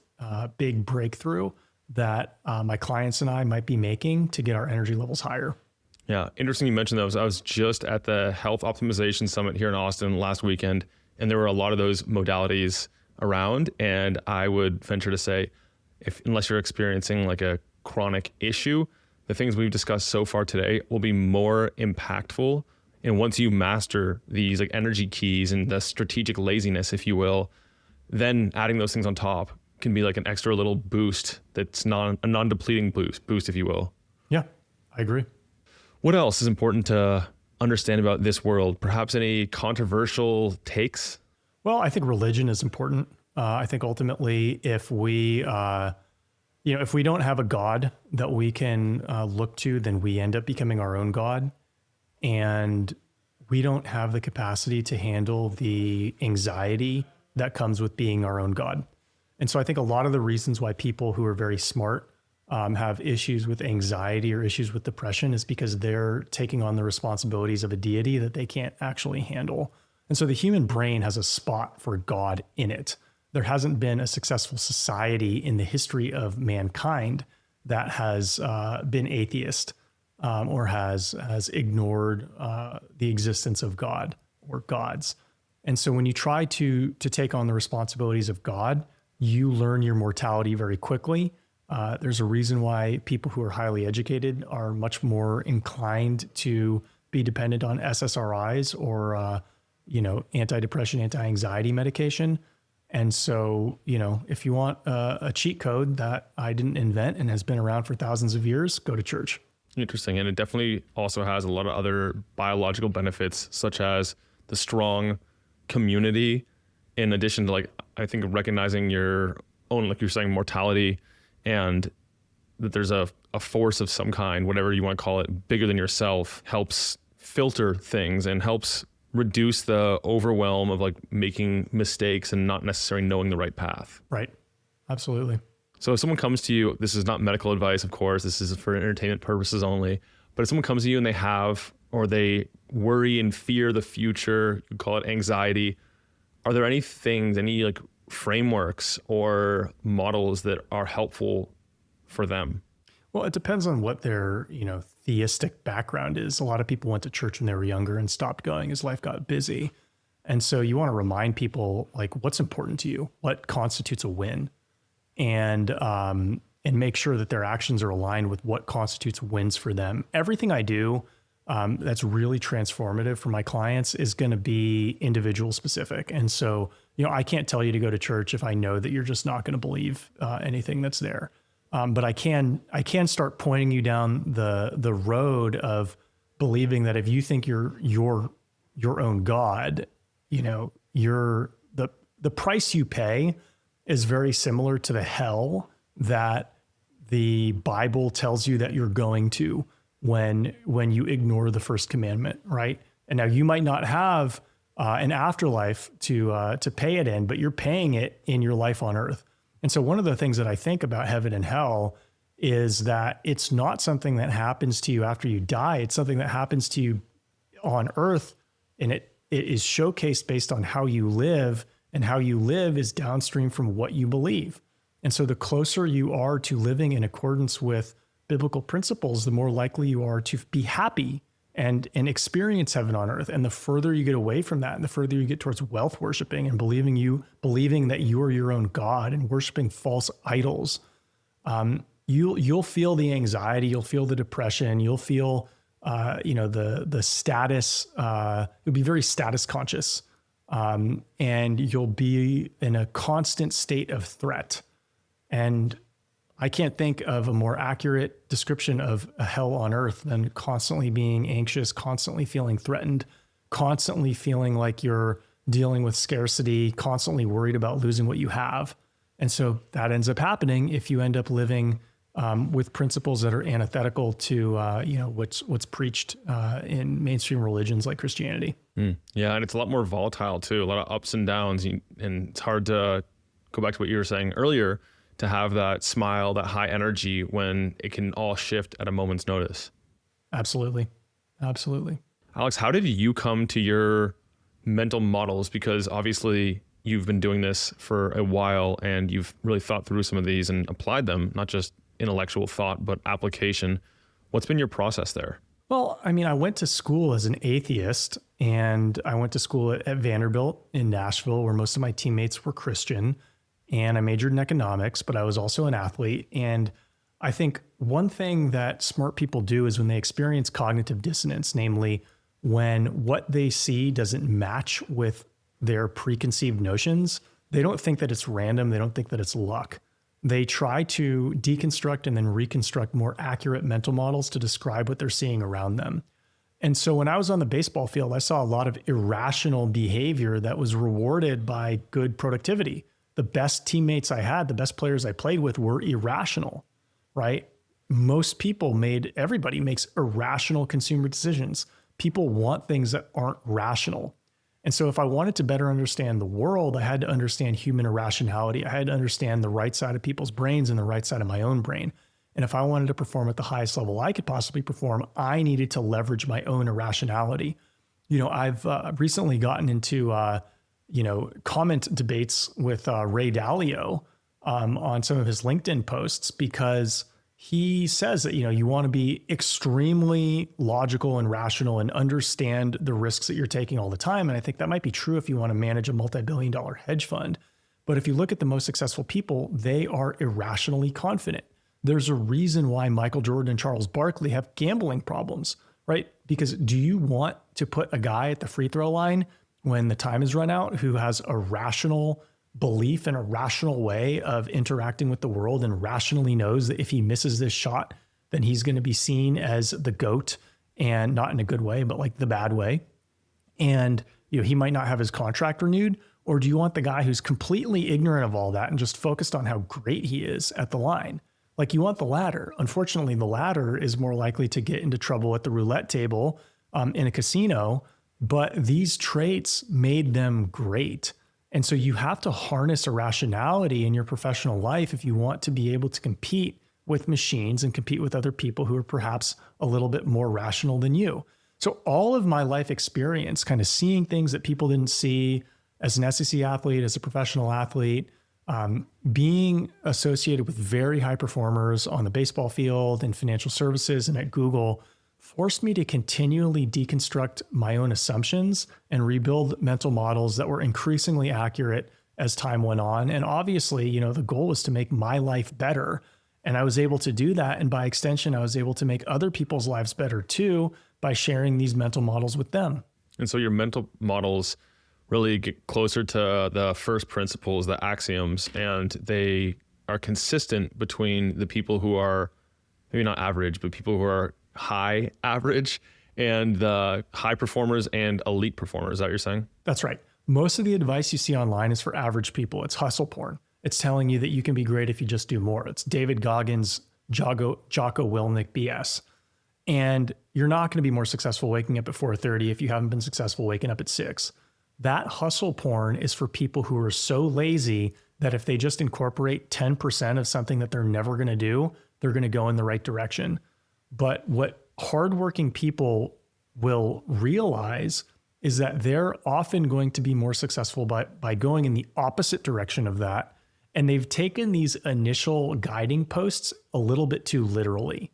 big breakthrough that my clients and I might be making to get our energy levels higher. Yeah, interesting you mentioned those. I was just at the Health Optimization Summit here in Austin last weekend, and there were a lot of those modalities around. And I would venture to say, unless you're experiencing like a chronic issue, the things we've discussed so far today will be more impactful. And once you master these like energy keys and the strategic laziness, if you will, then adding those things on top can be like an extra little boost that's a non-depleting boost, if you will. Yeah, I agree. What else is important to understand about this world? Perhaps any controversial takes? Well, I think religion is important. I think ultimately, if we don't have a God that we can look to, then we end up becoming our own God. And we don't have the capacity to handle the anxiety that comes with being our own God. And so I think a lot of the reasons why people who are very smart have issues with anxiety or issues with depression is because they're taking on the responsibilities of a deity that they can't actually handle. And so the human brain has a spot for God in it. There hasn't been a successful society in the history of mankind that has been atheist or has ignored the existence of God or gods. And so when you try to take on the responsibilities of God, you learn your mortality very quickly. There's a reason why people who are highly educated are much more inclined to be dependent on SSRIs or antidepressant, anti-anxiety medication. And so, if you want a cheat code that I didn't invent and has been around for thousands of years, go to church. Interesting. And it definitely also has a lot of other biological benefits, such as the strong community, in addition to I think recognizing your own, like you're saying, mortality, and that there's a force of some kind, whatever you want to call it, bigger than yourself, helps filter things and helps reduce the overwhelm of making mistakes and not necessarily knowing the right path. Right. Absolutely. So if someone comes to you, this is not medical advice, of course, this is for entertainment purposes only, but if someone comes to you and they worry and fear the future, you call it anxiety, are there any frameworks or models that are helpful for them? Well, it depends on what their, theistic background is. A lot of people went to church when they were younger and stopped going as life got busy. And so you want to remind people like what's important to you, what constitutes a win, and make sure that their actions are aligned with what constitutes wins for them. Everything I do that's really transformative for my clients is going to be individual specific. And so, I can't tell you to go to church if I know that you're just not going to believe anything that's there. But I can start pointing you down the road of believing that if you think you're your own God, the price you pay is very similar to the hell that the Bible tells you that you're going to when you ignore the first commandment, right? And now you might not have an afterlife to pay it in, but you're paying it in your life on earth. And so one of the things that I think about heaven and hell is that it's not something that happens to you after you die. It's something that happens to you on earth, and it is showcased based on how you live, and how you live is downstream from what you believe. And so the closer you are to living in accordance with biblical principles, the more likely you are to be happy and experience heaven on earth. And the further you get away from that, and the further you get towards wealth worshiping and believing that you are your own God and worshiping false idols, you'll feel the anxiety, you'll feel the depression, you'll feel the status. You'll be very status conscious, and you'll be in a constant state of threat. And I can't think of a more accurate description of a hell on earth than constantly being anxious, constantly feeling threatened, constantly feeling like you're dealing with scarcity, constantly worried about losing what you have. And so that ends up happening if you end up living with principles that are antithetical to what's preached in mainstream religions like Christianity. Yeah, and it's a lot more volatile too, a lot of ups and downs, and it's hard to go back to what you were saying earlier, to have that smile, that high energy when it can all shift at a moment's notice. Absolutely. Alex, how did you come to your mental models? Because obviously you've been doing this for a while and you've really thought through some of these and applied them, not just intellectual thought, but application. What's been your process there? Well, I mean, I went to school as an atheist, and I went to school at Vanderbilt in Nashville, where most of my teammates were Christian. And I majored in economics, but I was also an athlete. And I think one thing that smart people do is when they experience cognitive dissonance, namely when what they see doesn't match with their preconceived notions, they don't think that it's random. They don't think that it's luck. They try to deconstruct and then reconstruct more accurate mental models to describe what they're seeing around them. And so when I was on the baseball field, I saw a lot of irrational behavior that was rewarded by good productivity. The best teammates I had, the best players I played with were irrational, right? Everybody makes irrational consumer decisions. People want things that aren't rational. And so if I wanted to better understand the world, I had to understand human irrationality. I had to understand the right side of people's brains and the right side of my own brain. And if I wanted to perform at the highest level I could possibly perform, I needed to leverage my own irrationality. I've recently gotten into comment debates with Ray Dalio on some of his LinkedIn posts, because he says that, you want to be extremely logical and rational and understand the risks that you're taking all the time. And I think that might be true if you want to manage a multi-billion-dollar hedge fund. But if you look at the most successful people, they are irrationally confident. There's a reason why Michael Jordan and Charles Barkley have gambling problems, right? Because do you want to put a guy at the free throw line when the time is run out who has a rational belief and a rational way of interacting with the world and rationally knows that if he misses this shot, then he's going to be seen as the GOAT, and not in a good way, but like the bad way. And he might not have his contract renewed? Or do you want the guy who's completely ignorant of all that and just focused on how great he is at the line? Like, you want the latter. Unfortunately, the latter is more likely to get into trouble at the roulette table in a casino, but these traits made them great. And so you have to harness irrationality in your professional life if you want to be able to compete with machines and compete with other people who are perhaps a little bit more rational than you. So all of my life experience, kind of seeing things that people didn't see as an SEC athlete, as a professional athlete, being associated with very high performers on the baseball field and financial services and at Google, forced me to continually deconstruct my own assumptions and rebuild mental models that were increasingly accurate as time went on. And obviously, the goal was to make my life better. And I was able to do that. And by extension, I was able to make other people's lives better too by sharing these mental models with them. And so your mental models really get closer to the first principles, the axioms, and they are consistent between the people who are maybe not average, but people who are high average and the high performers and elite performers. Is that what you're saying? That's right. Most of the advice you see online is for average people. It's hustle porn. It's telling you that you can be great if you just do more. It's David Goggins, Jocko Willink BS. And you're not going to be more successful waking up at 4:30 if you haven't been successful waking up at 6. That hustle porn is for people who are so lazy that if they just incorporate 10% of something that they're never going to do, they're going to go in the right direction. But what hardworking people will realize is that they're often going to be more successful by going in the opposite direction of that. And they've taken these initial guiding posts a little bit too literally.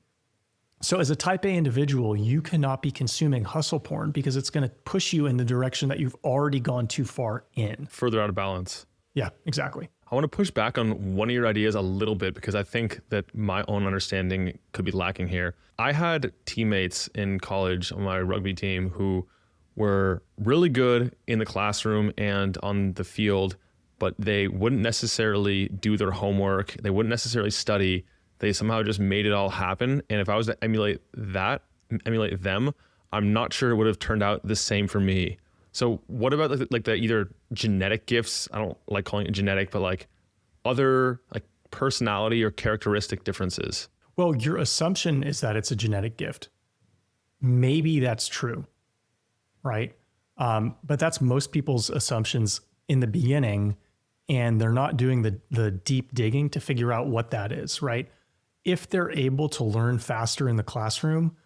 So as a type A individual, you cannot be consuming hustle porn because it's going to push you in the direction that you've already gone too far in. Further out of balance. Yeah, exactly. I want to push back on one of your ideas a little bit because I think that my own understanding could be lacking here. I had teammates in college on my rugby team who were really good in the classroom and on the field, but they wouldn't necessarily do their homework. They wouldn't necessarily study. They somehow just made it all happen. And if I was to emulate them, I'm not sure it would have turned out the same for me. So what about like the either genetic gifts? I don't like calling it genetic, but like other like personality or characteristic differences. Well, your assumption is that it's a genetic gift. Maybe that's true, right? But that's most people's assumptions in the beginning, and they're not doing the deep digging to figure out what that is, right? If they're able to learn faster in the classroom,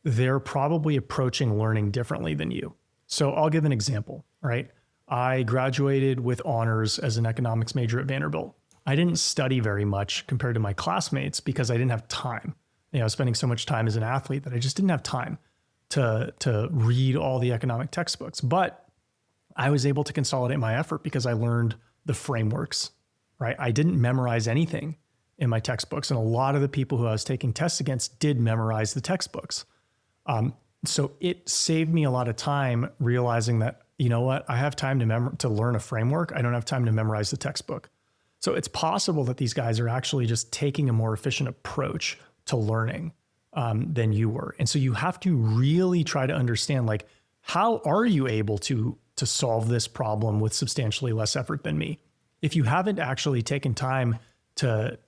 they're probably approaching learning differently than you. So I'll give an example, right? I graduated with honors as an economics major at Vanderbilt. I didn't study very much compared to my classmates because I didn't have time. I was spending so much time as an athlete that I just didn't have time to read all the economic textbooks. But I was able to consolidate my effort because I learned the frameworks, right? I didn't memorize anything in my textbooks. And a lot of the people who I was taking tests against did memorize the textbooks. So it saved me a lot of time realizing that, you know what, I have time to learn a framework. I don't have time to memorize the textbook. So it's possible that these guys are actually just taking a more efficient approach to learning than you were. And so you have to really try to understand, like, how are you able to solve this problem with substantially less effort than me? If you haven't actually taken time to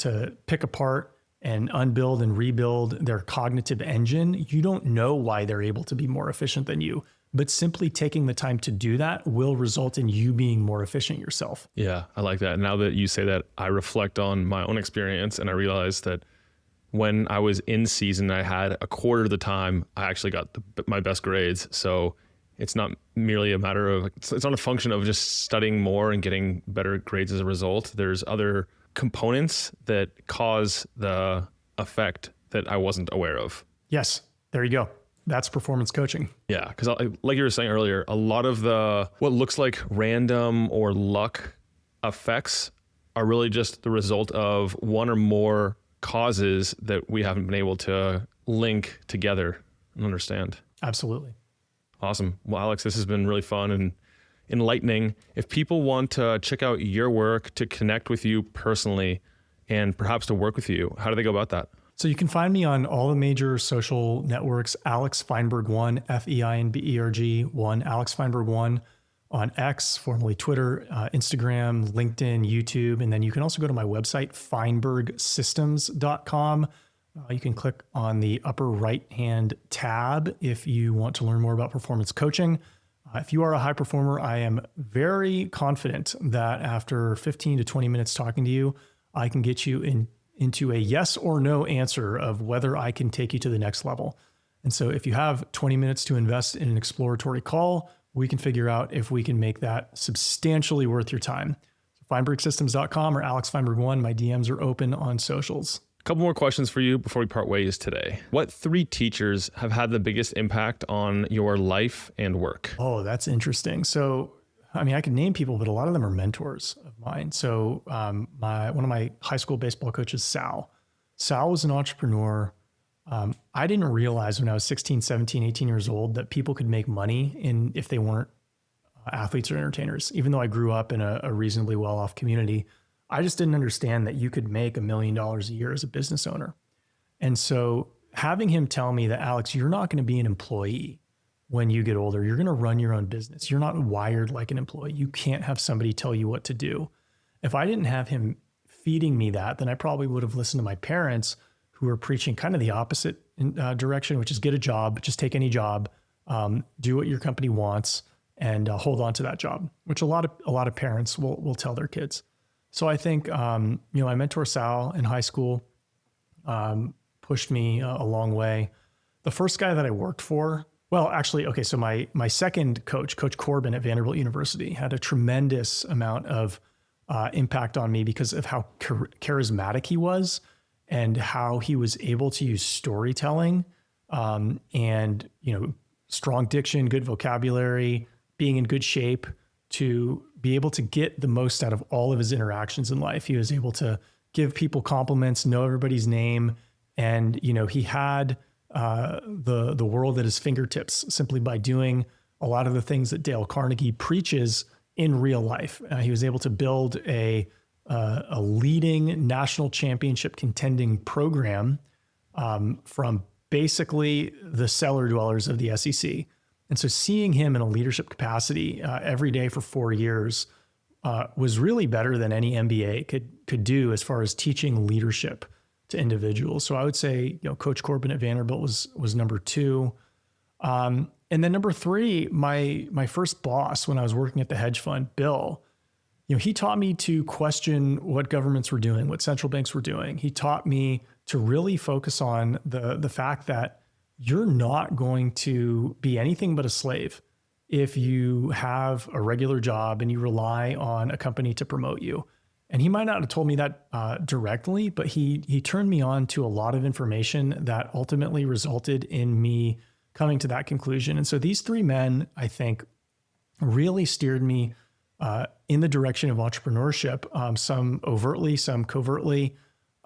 pick apart and unbuild and rebuild their cognitive engine, you don't know why they're able to be more efficient than you. But simply taking the time to do that will result in you being more efficient yourself. Yeah, I like that. Now that you say that, I reflect on my own experience and I realized that when I was in season, I had a quarter of the time I actually got my best grades. So it's not merely a matter of, it's not a function of just studying more and getting better grades as a result. There's other components that cause the effect that I wasn't aware of. Yes, there you go. That's performance coaching. Yeah, because like you were saying earlier, a lot of what looks like random or luck effects are really just the result of one or more causes that we haven't been able to link together and understand. Absolutely. Awesome. Well, Alex, this has been really fun and enlightening. If people want to check out your work, to connect with you personally, and perhaps to work with you, how do they go about that? So you can find me on all the major social networks, Alex Feinberg 1, Feinberg 1, Alex Feinberg 1 on X, formerly Twitter, Instagram, LinkedIn, YouTube. And then you can also go to my website, feinbergsystems.com. You can click on the upper right-hand tab if you want to learn more about performance coaching. If you are a high performer, I am very confident that after 15 to 20 minutes talking to you, I can get you into a yes or no answer of whether I can take you to the next level. And so if you have 20 minutes to invest in an exploratory call, we can figure out if we can make that substantially worth your time. So FeinbergSystems.com or Alex Feinberg 1, my DMs are open on socials. Couple more questions for you before we part ways today. What 3 teachers have had the biggest impact on your life and work? Oh, that's interesting. So, I mean, I could name people, but a lot of them are mentors of mine. So one of my high school baseball coaches, Sal. Sal was an entrepreneur. I didn't realize when I was 16, 17, 18 years old that people could make money if they weren't athletes or entertainers. Even though I grew up in a reasonably well-off community, I just didn't understand that you could make $1 million a year as a business owner. And so having him tell me that, Alex, you're not going to be an employee when you get older. You're going to run your own business. You're not wired like an employee. You can't have somebody tell you what to do. If I didn't have him feeding me that, then I probably would have listened to my parents who were preaching kind of the opposite direction, which is get a job, just take any job, do what your company wants, and hold on to that job, which a lot of parents will tell their kids. So I think, my mentor Sal in high school pushed me a long way. The first guy that I worked for, well, actually, okay, so my second coach, Coach Corbin at Vanderbilt University, had a tremendous amount of impact on me because of how charismatic he was and how he was able to use storytelling and, strong diction, good vocabulary, being in good shape to be able to get the most out of all of his interactions in life. He was able to give people compliments, know everybody's name, and he had the world at his fingertips simply by doing a lot of the things that Dale Carnegie preaches in real life. He was able to build a leading national championship contending program from basically the cellar dwellers of the SEC. And so seeing him in a leadership capacity every day for 4 years was really better than any MBA could do as far as teaching leadership to individuals. So I would say, Coach Corbin at Vanderbilt was number 2. And then number 3, my first boss when I was working at the hedge fund, Bill, he taught me to question what governments were doing, what central banks were doing. He taught me to really focus on the fact that you're not going to be anything but a slave if you have a regular job and you rely on a company to promote you. And he might not have told me that directly, but he turned me on to a lot of information that ultimately resulted in me coming to that conclusion. And so these 3 men, I think, really steered me in the direction of entrepreneurship, some overtly, some covertly,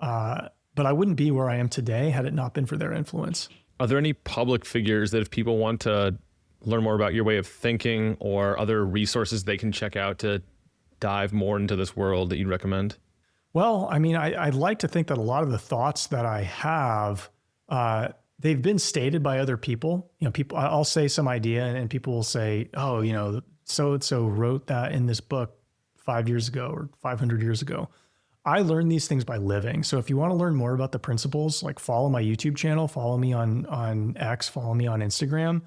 but I wouldn't be where I am today had it not been for their influence. Are there any public figures that if people want to learn more about your way of thinking or other resources they can check out to dive more into this world that you'd recommend? Well, I mean, I'd like to think that a lot of the thoughts that I have, they've been stated by other people. I'll say some idea and people will say, oh, so-and-so wrote that in this book 5 years ago or 500 years ago. I learned these things by living. So if you want to learn more about the principles, like follow my YouTube channel, follow me on X, follow me on Instagram,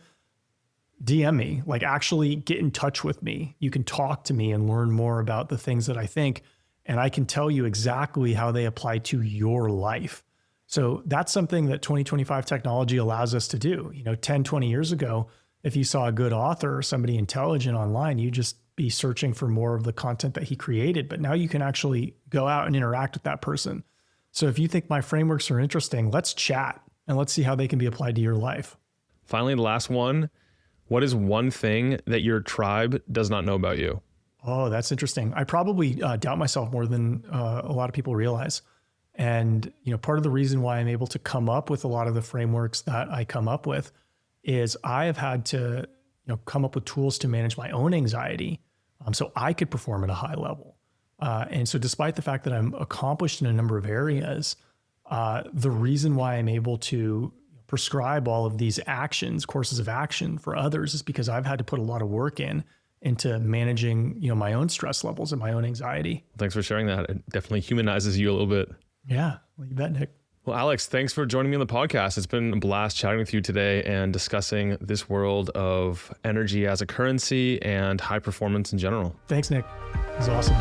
DM me, like actually get in touch with me. You can talk to me and learn more about the things that I think, and I can tell you exactly how they apply to your life. So that's something that 2025 technology allows us to do. 10, 20 years ago, if you saw a good author or somebody intelligent online, you just be searching for more of the content that he created. But now you can actually go out and interact with that person. So if you think my frameworks are interesting, let's chat and let's see how they can be applied to your life. Finally, the last one. What is one thing that your tribe does not know about you? Oh, that's interesting. I probably doubt myself more than a lot of people realize. And, part of the reason why I'm able to come up with a lot of the frameworks that I come up with is I have had to, come up with tools to manage my own anxiety so I could perform at a high level. And so despite the fact that I'm accomplished in a number of areas, the reason why I'm able to prescribe all of these courses of action for others is because I've had to put a lot of work into managing, my own stress levels and my own anxiety. Thanks for sharing that. It definitely humanizes you a little bit. Yeah, well, you bet, Nick. Well, Alex, thanks for joining me on the podcast. It's been a blast chatting with you today and discussing this world of energy as a currency and high performance in general. Thanks, Nick. It was awesome.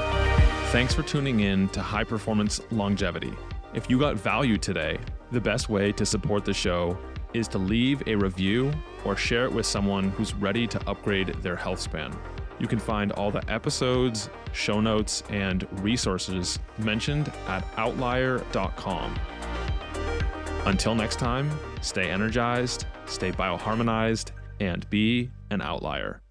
Thanks for tuning in to High Performance Longevity. If you got value today, the best way to support the show is to leave a review or share it with someone who's ready to upgrade their health span. You can find all the episodes, show notes, and resources mentioned at outlier.com. Until next time, stay energized, stay bioharmonized, and be an outlier.